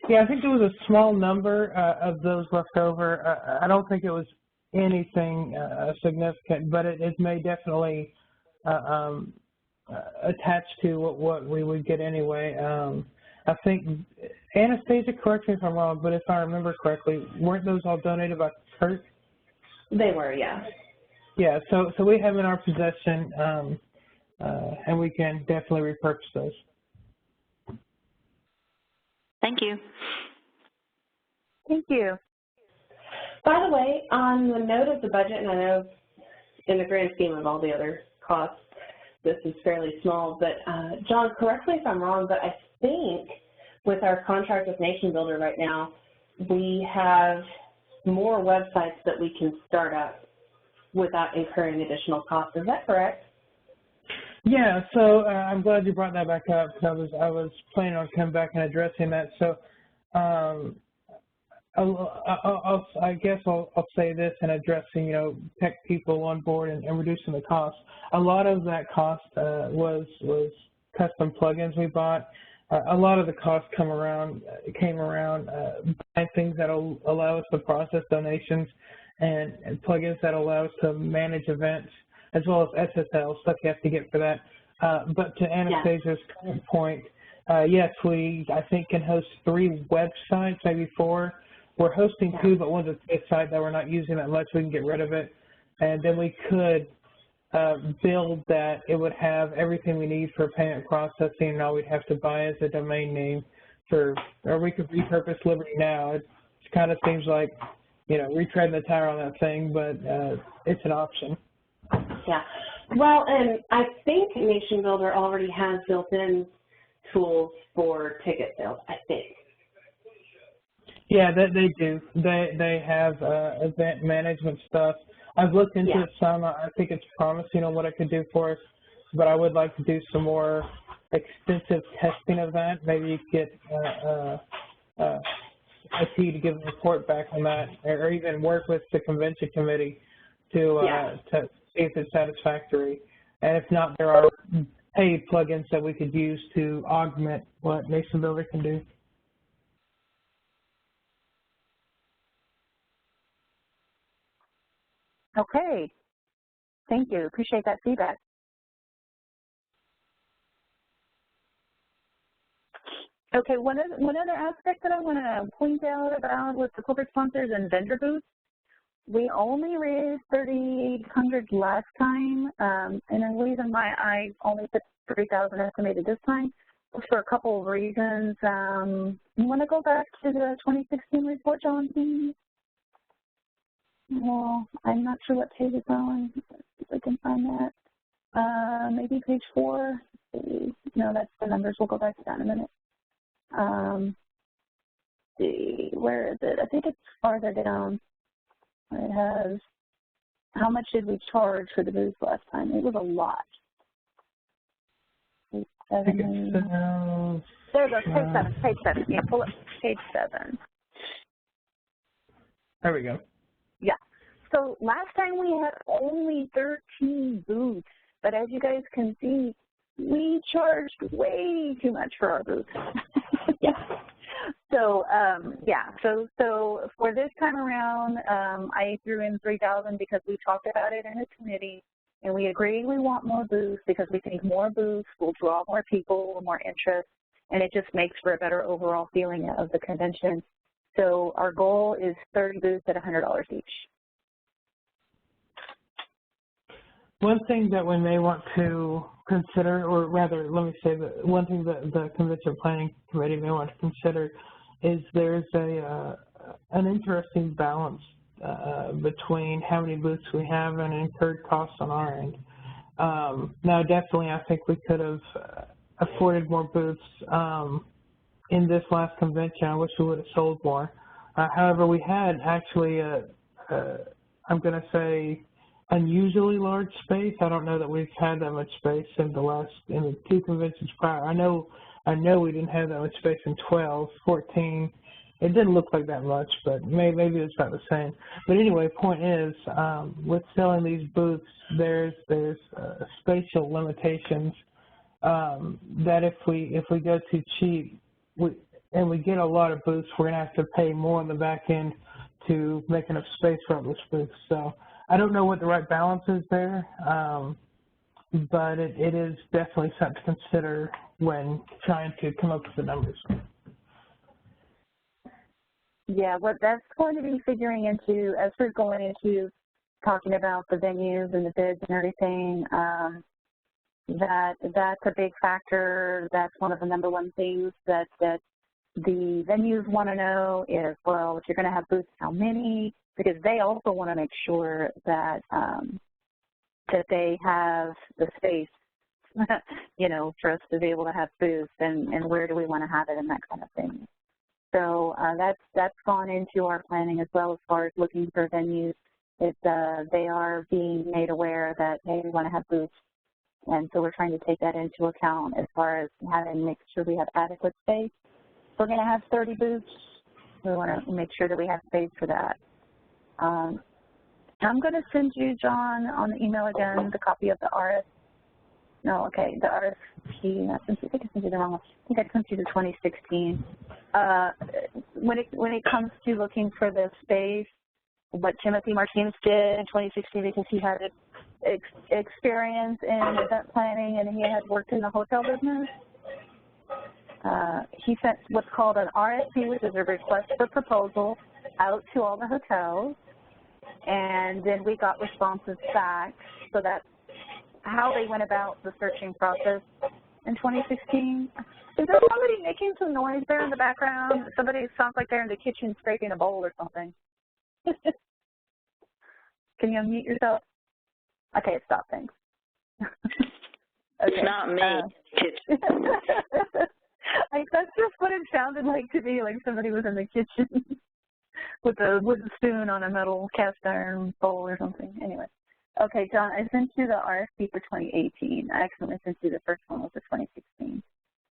Yeah, I think there was a small number of those left over. I don't think it was anything significant, but it may definitely attach to what we would get anyway. I think, Anastasia, correct me if I'm wrong, but if I remember correctly, weren't those all donated by Kurt? They were, yeah. Yeah, so we have in our possession, and we can definitely repurpose those. Thank you. Thank you. By the way, on the note of the budget, and I know in the grand scheme of all the other costs, this is fairly small, but John, correct me if I'm wrong, but I think with our contract with Nation Builder right now, we have more websites that we can start up without incurring additional costs. Is that correct? Yeah, so I'm glad you brought that back up because I was planning on coming back and addressing that. So I guess I'll say this in addressing, tech people on board and reducing the cost. A lot of that cost was custom plugins we bought. A lot of the costs came around buying things that will allow us to process donations and plugins that allow us to manage events, as well as SSL, stuff you have to get for that. But to Anastasia's current point, yes, we, I think, can host 3 websites, maybe 4. We're hosting 2, but one's a test site that we're not using that much. We can get rid of it. And then we could build that. It would have everything we need for payment processing, and all we'd have to buy is a domain name or we could repurpose Liberty Now. It kind of seems like, retreading the tire on that thing, but it's an option. Yeah. Well, and I think Nation Builder already has built-in tools for ticket sales, I think. Yeah, they do. They have event management stuff. I've looked into it some. I think it's promising on what it could do for us, but I would like to do some more extensive testing of that. Maybe you could get IT to give a report back on that, or even work with the convention committee to see if it's satisfactory. And if not, there are paid plugins that we could use to augment what Nation Builder can do. Okay. Thank you. Appreciate that feedback. Okay, one other aspect that I want to point out about with the corporate sponsors and vendor booths, we only raised $3,800 last time, and the reason why I only put $3,000 estimated this time was for a couple of reasons. You want to go back to the 2016 report, John, please? Well, I'm not sure what page it's on. Let's see if I can find that. Maybe page 4. No, that's the numbers. We'll go back to that in a minute. See, where is it? I think it's farther down. It has, how much did we charge for the booth last time? It was a lot. Page 7. There it goes, page 7, page 7. Yeah, pull up page 7. There we go. Yeah. So last time we had only 13 booths, but as you guys can see, we charged way too much for our booths. Yeah. So so for this time around, I threw in $3,000 because we talked about it in the committee, and we agreed we want more booths because we think more booths will draw more people, more interest, and it just makes for a better overall feeling of the convention. So our goal is 30 booths at $100 each. One thing that we may want to consider, or rather, let me say that one thing that the Convention Planning Committee may want to consider is there's an interesting balance between how many booths we have and incurred costs on our end. Now, definitely, I think we could have afforded more booths in this last convention. I wish we would have sold more. However, we had actually, I'm going to say, unusually large space. I don't know that we've had that much space in the 2 conventions prior. I know we didn't have that much space in 12, 14. It didn't look like that much, but maybe it's about the same. But anyway, point is, with selling these booths, there's spatial limitations that if we go too cheap, and we get a lot of booths, we're going to have to pay more on the back end to make enough space for all those booths. So I don't know what the right balance is there, but it is definitely something to consider when trying to come up with the numbers. Yeah, what that's going to be figuring into, as we're going into talking about the venues and the bids and everything, that's a big factor. That's one of the number one things that the venues want to know is, well, if you're going to have booths, how many? because they also want to make sure that that they have the space, you know, for us to be able to have booths, and where do we want to have it and that kind of thing. So that's gone into our planning as well as far as looking for venues. They are being made aware that, hey, we want to have booths. And so we're trying to take that into account as far as make sure we have adequate space. If we're going to have 30 booths, we want to make sure that we have space for that. I'm going to send you, John, on the email again, the copy of the the RFP. I think I sent you the wrong one. I think I sent you the 2016. When it comes to looking for the space, what Timothy Martinez did in 2016, because he had experience in event planning and he had worked in the hotel business, he sent what's called an RFP, which is a request for proposal, out to all the hotels, and then we got responses back. So that's how they went about the searching process in 2016. Is there somebody making some noise there in the background? Somebody sounds like they're in the kitchen scraping a bowl or something. Can you unmute yourself? Okay, stop, thanks. Okay. It's not me. That's just what it sounded like to me, like somebody was in the kitchen with a wooden spoon on a metal cast iron bowl or something. Anyway. Okay, John, I sent you the RFP for 2018. I accidentally sent you the first one was for 2016.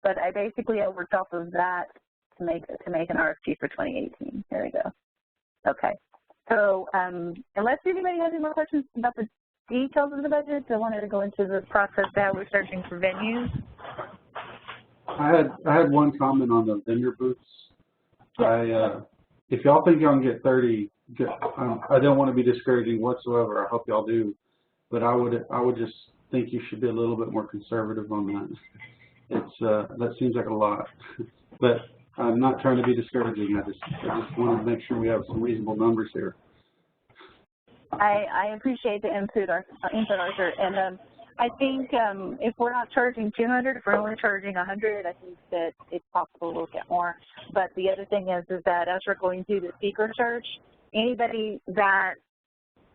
But I worked off of that to make an RFP for 2018. There we go. Okay. So unless anybody has any more questions about the details of the budget, I wanted to go into the process that we're searching for venues. I had one comment on the vendor booths. If y'all think y'all can get 30, I don't want to be discouraging whatsoever. I hope y'all do, but I would just think you should be a little bit more conservative on that. That seems like a lot, but I'm not trying to be discouraging. I just want to make sure we have some reasonable numbers here. I appreciate the input, Arthur, and I think if we're not charging 200, if we're only charging 100, I think that it's possible we'll get more. But the other thing is that as we're going through the speaker search, anybody that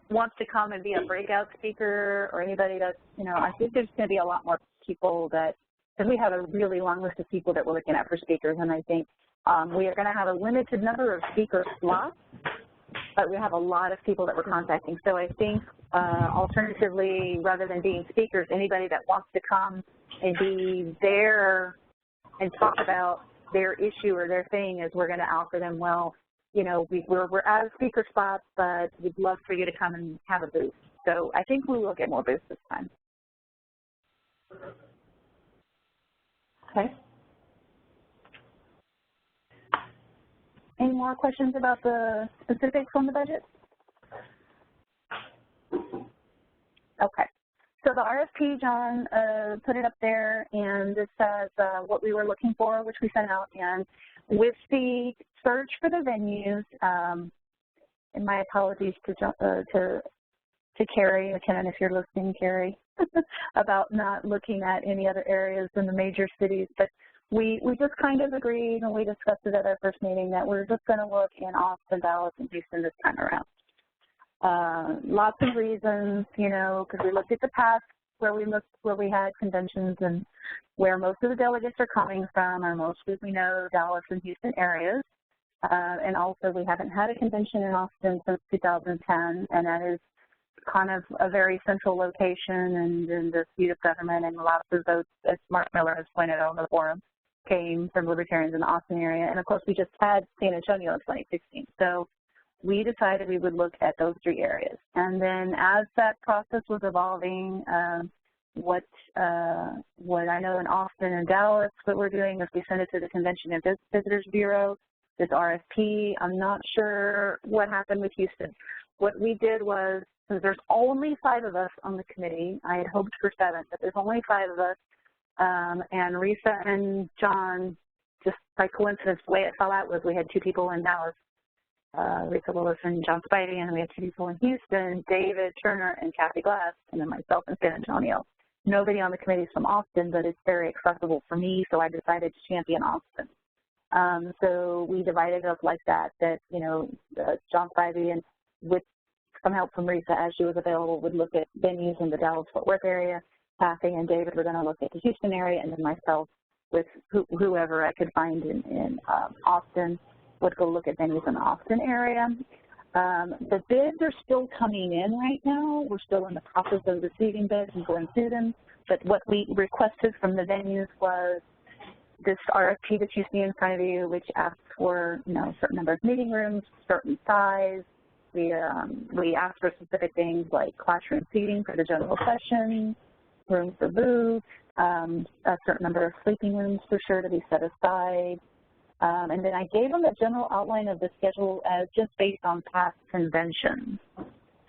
wants to come and be a breakout speaker, or anybody that's, I think there's going to be a lot more people that, because we have a really long list of people that we're looking at for speakers, and I think we are going to have a limited number of speaker slots, but we have a lot of people that we're contacting. So I think alternatively, rather than being speakers, anybody that wants to come and be there and talk about their issue or their thing, is we're going to offer them, well, we're out of speaker spots, but we'd love for you to come and have a booth. So I think we will get more booths this time. Okay. Any more questions about the specifics on the budget? Okay. So the RFP, John put it up there, and this says what we were looking for, which we sent out. And with the search for the venues, and my apologies to Carrie McKinnon, if you're listening, Carrie, about not looking at any other areas in the major cities, but we just kind of agreed, and we discussed it at our first meeting, that we're just going to look in Austin, Dallas, and Houston this time around. Lots of reasons, because we looked at the past where we had conventions and where most of the delegates are coming from are mostly, we know, Dallas and Houston areas. And also we haven't had a convention in Austin since 2010, and that is kind of a very central location and in the seat of government, and lots of votes, as Mark Miller has pointed out on the forum, came from libertarians in the Austin area. And of course, we just had San Antonio in 2016. So we decided we would look at those three areas. And then as that process was evolving, what I know in Austin and Dallas, what we're doing is we send it to the Convention and Visitors Bureau, this RFP. I'm not sure what happened with Houston. What we did was, since there's only 5 of us on the committee, I had hoped for 7, but there's only 5 of us, and Risa and John, just by coincidence, the way it fell out was we had 2 people in Dallas, Risa Willis and John Spivey, and we had 2 people in Houston, David Turner and Kathy Glass, and then myself in San Antonio. Nobody on the committee is from Austin, but it's very accessible for me, so I decided to champion Austin. So we divided it up like that, John Spivey and with some help from Risa as she was available, would look at venues in the Dallas-Fort Worth area. Kathy and David were going to look at the Houston area, and then myself with whoever I could find in Austin would go look at venues in the Austin area. The bids are still coming in right now. We're still in the process of receiving bids and going through them. But what we requested from the venues was this RFP that you see in front of you, which asks for, you know, a certain number of meeting rooms, certain size. We asked for specific things like classroom seating for the general session, room for booths, a certain number of sleeping rooms for sure to be set aside. And then I gave them a general outline of the schedule as just based on past conventions.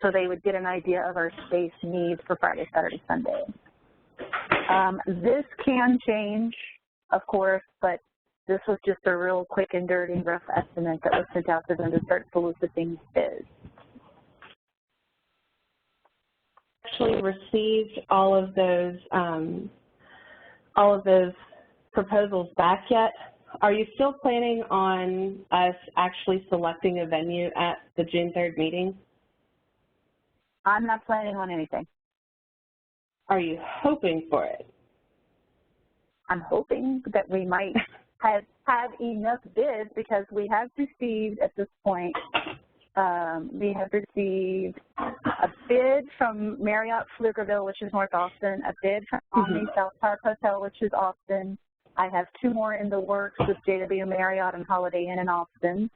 So they would get an idea of our space needs for Friday, Saturday, Sunday. This can change, of course, but this was just a real quick and dirty rough estimate that was sent out to them to start soliciting bids. Actually received all of those proposals back yet. Are you still planning on us actually selecting a venue at the June 3rd meeting? I'm not planning on anything. Are you hoping for it? I'm hoping that we might have enough bids, because we have received at this point, we have received a bid from Marriott Pflugerville, which is North Austin, a bid from Omni South Park Hotel, which is Austin. I have 2 more in the works with JW Marriott and Holiday Inn in Austin.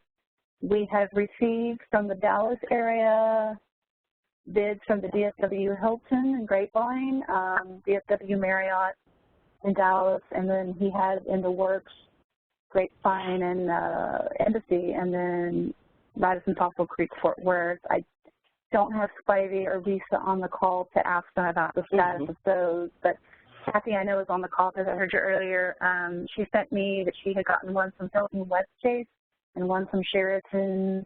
We have received from the Dallas area bids from the DFW Hilton and Grapevine, DFW Marriott in Dallas, and then he has in the works Grapevine and Embassy, and then Radisson Fossil Creek, Fort Worth. I don't have Spivey or Risa on the call to ask them about the status of those, but Kathy, I know, is on the call because I heard you earlier. She sent me that she had gotten one from Hilton West Chase and one from Sheraton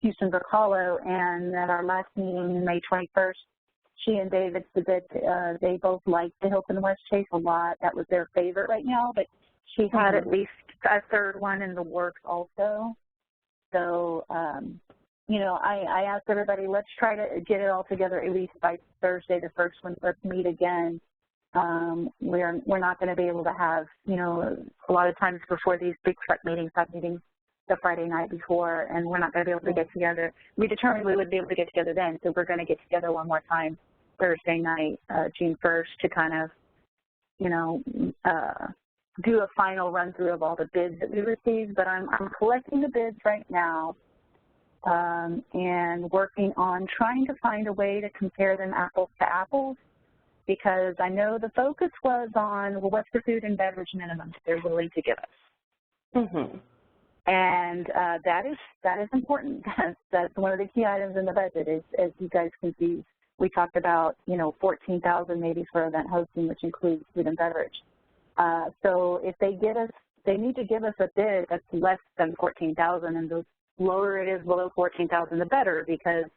Houston Brook Hollow, and at our last meeting, May 21st, she and David said that they both liked the Hilton West Chase a lot. That was their favorite right now, but she had at least a 3rd one in the works also. So, you know, I asked everybody, let's try to get it all together at least by Thursday, the 1st one. Let's meet again. We're not going to be able to have, you know, a lot of times before these big truck meetings, have meetings the Friday night before, and we're not going to be able to get together. We determined we would be able to get together then, so we're going to get together one more time Thursday night, June 1st, to kind of, you know, do a final run through of all the bids that we received. But I'm collecting the bids right now and working on trying to find a way to compare them apples to apples, because I know the focus was on, well, what's the food and beverage minimum that they're willing to give us. And that is important. That's one of the key items in the budget. Is, as you guys can see, we talked about, you know, $14,000 maybe for event hosting, which includes food and beverage. So if they get us, they need to give us a bid that's less than $14,000, and the lower it is below $14,000, the better, because,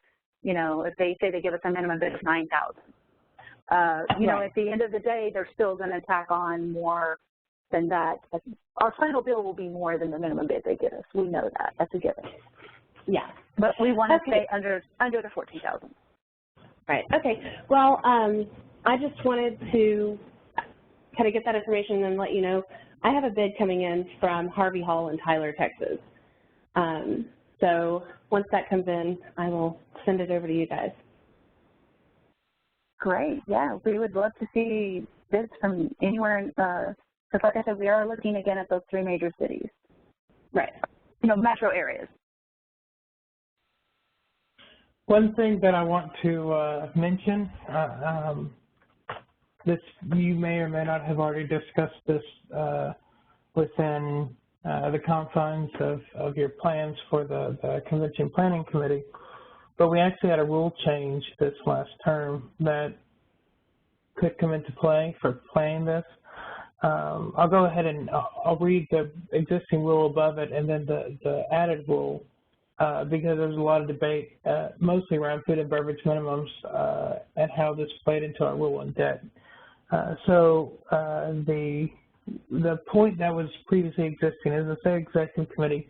you know, if they say they give us a minimum bid of $9,000, you know, at the end of the day, they're still going to tack on more than that. Our final bill will be more than the minimum bid they give us. We know that. That's a given. Yeah. But we want to stay under the $14,000. Right. Okay. Well, I just wanted to kind of get that information and let you know I have a bid coming in from Harvey Hall in Tyler, Texas. So once that comes in, I will send it over to you guys. Great. Yeah, we would love to see bids from anywhere, because like I said, we are looking again at those 3 major cities. Right. You know, metro areas. One thing that I want to mention, this, you may or may not have already discussed this within the confines of your plans for the Convention Planning Committee, but we actually had a rule change this last term that could come into play for planning this. I'll go ahead and I'll read the existing rule above it and then the added rule, because there's a lot of debate, mostly around food and beverage minimums and how this played into our rule on debt. So the point that was previously existing is the state executive committee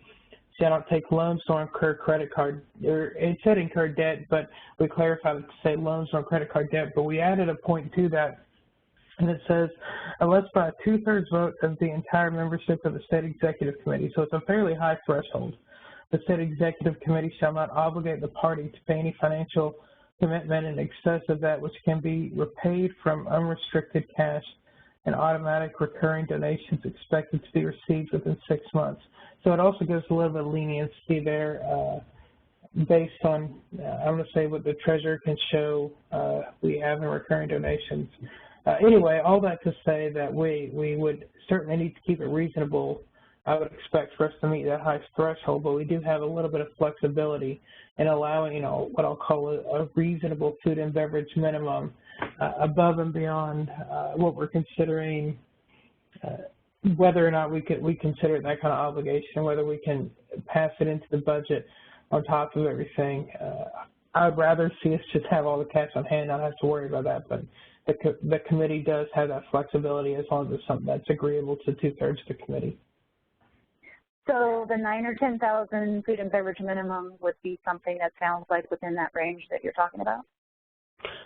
shall not take loans nor incur credit card, or it said incur debt, but we clarified it to say loans nor credit card debt, but we added a point to that, and it says, unless by a 2/3 vote of the entire membership of the State Executive Committee. So it's a fairly high threshold. The State Executive Committee shall not obligate the party to pay any financial commitment in excess of that which can be repaid from unrestricted cash and automatic recurring donations expected to be received within 6 months. So it also gives a little bit of leniency there based on, I'm going to say what the treasurer can show we have in recurring donations. Anyway, all that to say that we would certainly need to keep it reasonable. I would expect for us to meet that high threshold, but we do have a little bit of flexibility in allowing, you know, what I'll call a reasonable food and beverage minimum above and beyond what we're considering, whether or not we consider that kind of obligation, whether we can pass it into the budget on top of everything. I'd rather see us just have all the cash on hand, not have to worry about that, but the committee does have that flexibility as long as it's something that's agreeable to 2/3 of the committee. So the 9,000 or 10,000 food and beverage minimum would be something that sounds like within that range that you're talking about?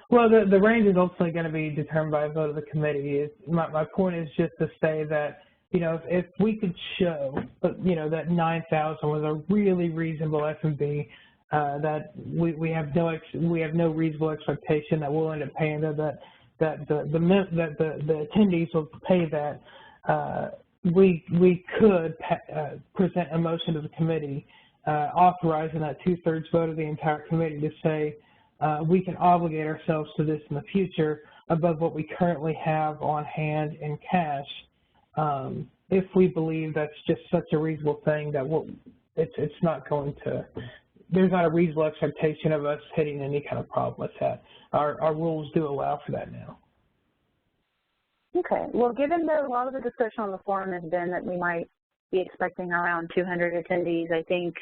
Well, the range is ultimately going to be determined by a vote of the committee. My point is just to say that, you know, if we could show, you know, that 9,000 was a really reasonable F&B, that we have no reasonable expectation that we'll end up paying that the attendees will pay that. We could present a motion to the committee authorizing that 2/3 vote of the entire committee to say we can obligate ourselves to this in the future above what we currently have on hand in cash, if we believe that's just such a reasonable thing that it's not going to, there's not a reasonable expectation of us hitting any kind of problem with that. Our rules do allow for that now. Okay. Well, given that a lot of the discussion on the forum has been that we might be expecting around 200 attendees, I think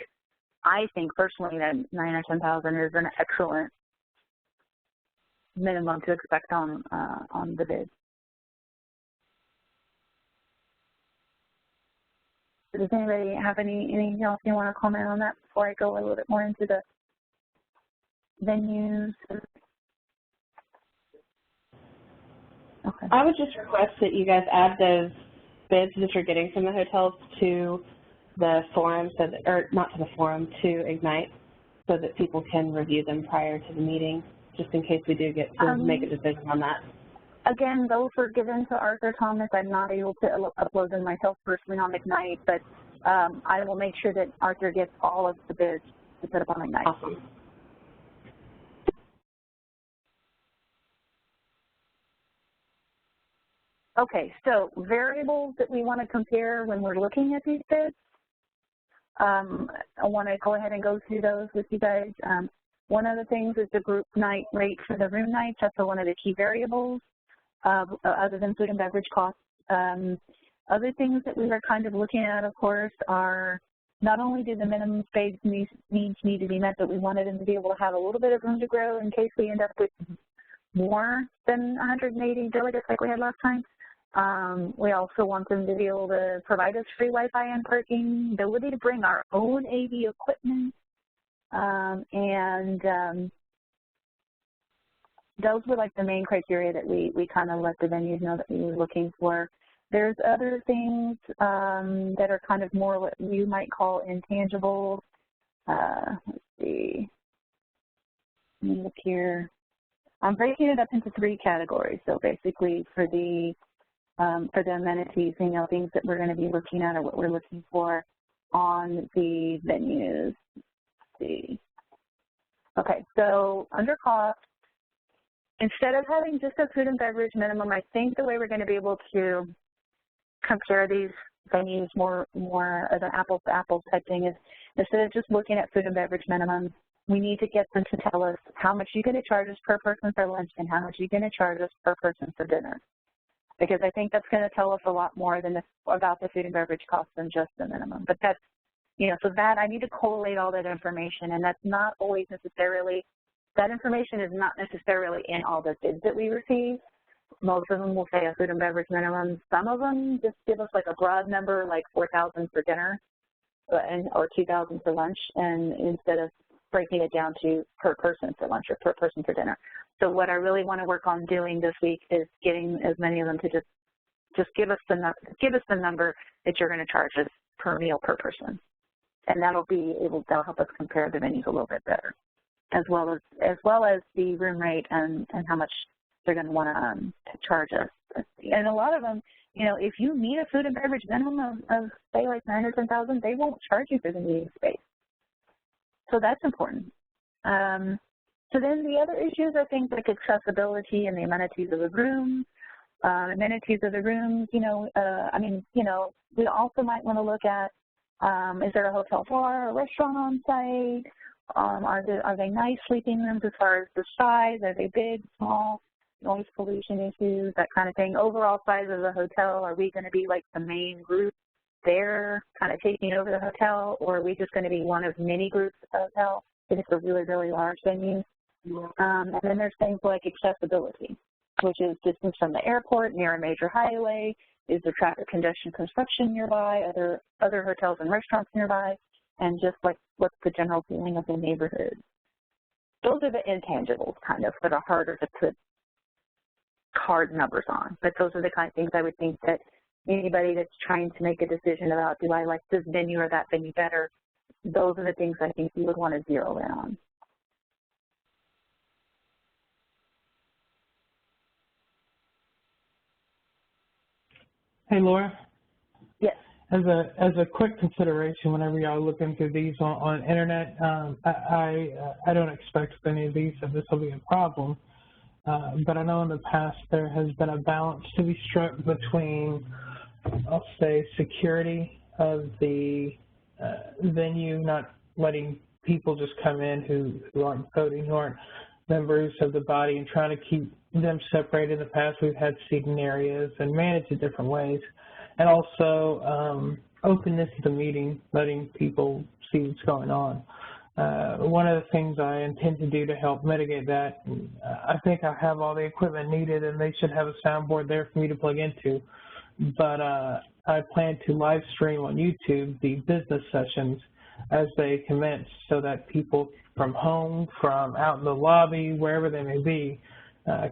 personally that 9,000 or 10,000 is an excellent minimum to expect on the bid. Does anybody have anything else you want to comment on that before I go a little bit more into the venues? Okay. I would just request that you guys add those bids that you're getting from the hotels to the forum, or not to the forum, to Ignite, so that people can review them prior to the meeting, just in case we do get to make a decision on that. Again, those were given to Arthur Thomas. I'm not able to upload them myself personally on Ignite, but I will make sure that Arthur gets all of the bids to put up on Ignite. Awesome. Okay, so variables that we want to compare when we're looking at these bids. I want to go ahead and go through those with you guys. One of the things is the group night rate for the room nights. That's one of the key variables, other than food and beverage costs. Other things that we were kind of looking at, of course, are not only do the minimum space needs need to be met, but we wanted them to be able to have a little bit of room to grow in case we end up with more than 180 delegates like we had last time. We also want them to be able to provide us free Wi-Fi and parking, ability to bring our own AV equipment, those were like the main criteria that we kind of let the venues know that we were looking for. There's other things that are kind of more what you might call intangibles. Let's see. Let me look here. I'm breaking it up into 3 categories. So basically for the amenities, you know, things that we're going to be looking at or what we're looking for on the venues. Let's see. Okay, so under cost, instead of having just a food and beverage minimum, I think the way we're going to be able to compare these venues more as an apples to apples type thing is instead of just looking at food and beverage minimums, we need to get them to tell us how much you're going to charge us per person for lunch and how much you're going to charge us per person for dinner. Because I think that's going to tell us a lot more than about the food and beverage costs than just the minimum. But that's, you know, so that I need to collate all that information, and that's not always necessarily, that information is not necessarily in all the bids that we receive. Most of them will say a food and beverage minimum. Some of them just give us like a broad number, like 4,000 for dinner. or 2,000 for lunch, and instead of breaking it down to per person for lunch or per person for dinner. So what I really want to work on doing this week is getting as many of them to just give us the number that you're going to charge us per meal per person, and that'll help us compare the menus a little bit better, as well as the room rate and how much they're going to want to charge us. And a lot of them, you know, if you need a food and beverage minimum of say like $9,000 or $10,000, they won't charge you for the meeting space. So that's important. So then the other issues are things like accessibility and the amenities of the rooms. Amenities of the rooms, you know, we also might want to look at, is there a hotel bar or restaurant on site? Are they nice sleeping rooms as far as the size? Are they big, small, noise pollution issues, that kind of thing? Overall size of the hotel, are we going to be like the main group there kind of taking over the hotel, or are we just going to be one of many groups at the hotel if it's a really, really large venue? And then there's things like accessibility, which is distance from the airport, near a major highway, is there traffic congestion construction nearby, other hotels and restaurants nearby, and just like what's the general feeling of the neighborhood. Those are the intangibles kind of that are harder to put hard numbers on, but those are the kind of things I would think that anybody that's trying to make a decision about, do I like this venue or that venue better, those are the things I think you would want to zero in on. Hey, Laura. Yes. As a quick consideration, whenever y'all look into these on internet, I don't expect with any of these that this will be a problem. But I know in the past there has been a balance to be struck between, I'll say, security of the venue, not letting people just come in who aren't voting, who aren't members of the body, and trying to keep them separated. In the past, we've had seating areas and managed it different ways. And also openness to the meeting, letting people see what's going on. One of the things I intend to do to help mitigate that, I think I have all the equipment needed and they should have a soundboard there for me to plug into, but I plan to live stream on YouTube the business sessions as they commence so that people from home, from out in the lobby, wherever they may be,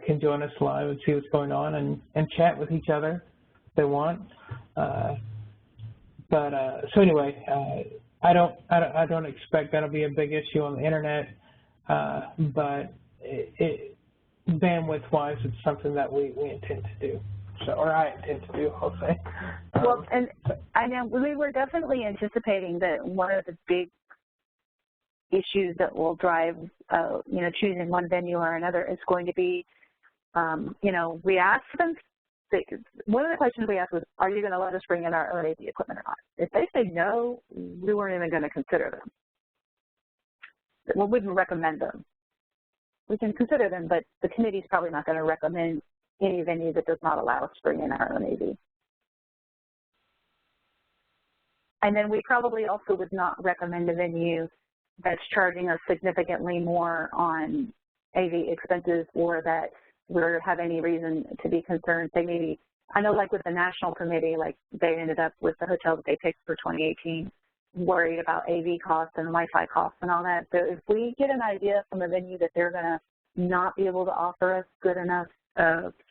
can join us live and see what's going on and chat with each other if they want. So anyway, I don't expect that'll be a big issue on the internet, but bandwidth-wise, it's something that we intend to do. So, or I intend to do, I'll say. Well, and I know we were definitely anticipating that one of the big issues that will drive, choosing one venue or another is going to be, we asked them. One of the questions we asked was, are you going to let us bring in our own AV equipment or not? If they say no, we weren't even going to consider them. We wouldn't recommend them. We can consider them, but the committee's probably not going to recommend any venue that does not allow us to bring in our own AV. And then we probably also would not recommend a venue that's charging us significantly more on AV expenses, or that we have any reason to be concerned. Say maybe, I know like with the national committee, like they ended up with the hotel that they picked for 2018, worried about AV costs and Wi-Fi costs and all that. So if we get an idea from a venue that they're going to not be able to offer us good enough,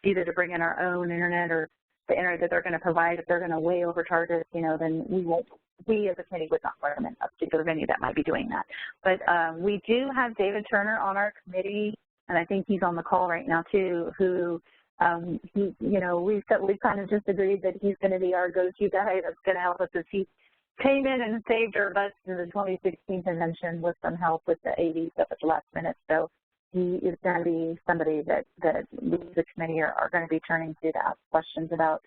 either to bring in our own internet or the internet that they're going to provide, if they're going to way overcharge us, then we as a committee would not recommend a particular venue that might be doing that. But we do have David Turner on our committee, and I think he's on the call right now too, who, we've kind of just agreed that he's going to be our go-to guy that's going to help us, as he came in and saved our butts in the 2016 convention with some help with the AV stuff at the last minute. So he is going to be somebody that we as a committee are going to be turning to ask questions about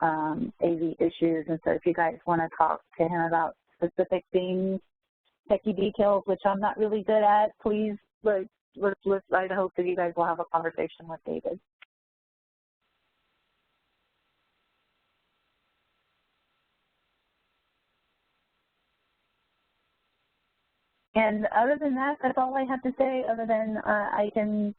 AV issues. And so if you guys want to talk to him about specific things, techie details, which I'm not really good at, please, I hope that you guys will have a conversation with David. And other than that, that's all I have to say, other than I can,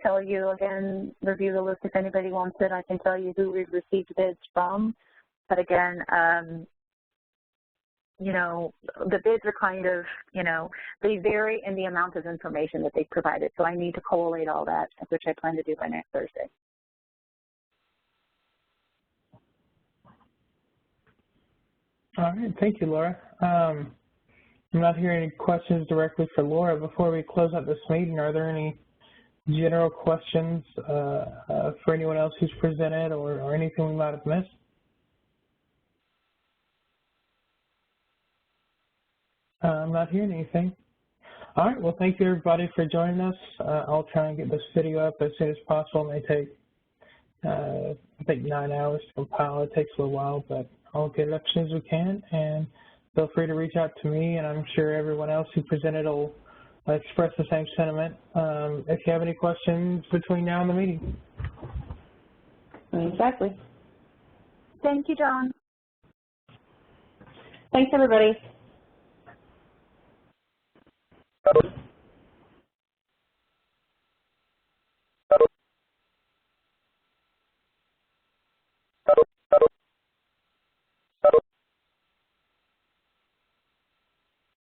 tell you again, review the list if anybody wants it. I can tell you who we've received bids from. But again, you know, the bids are kind of, you know, they vary in the amount of information that they've provided. So I need to collate all that, which I plan to do by next Thursday. All right, thank you, Laura. I'm not hearing any questions directly for Laura. Before we close out this meeting, are there any general questions for anyone else who's presented or anything we might have missed? I'm not hearing anything. All right, well, thank you, everybody, for joining us. I'll try and get this video up as soon as possible. It may take, I think, 9 hours to compile. It takes a little while, but I'll get it up as soon as we can. And feel free to reach out to me, and I'm sure everyone else who presented will express the same sentiment if you have any questions between now and the meeting. Exactly. Thank you, John. Thanks, everybody.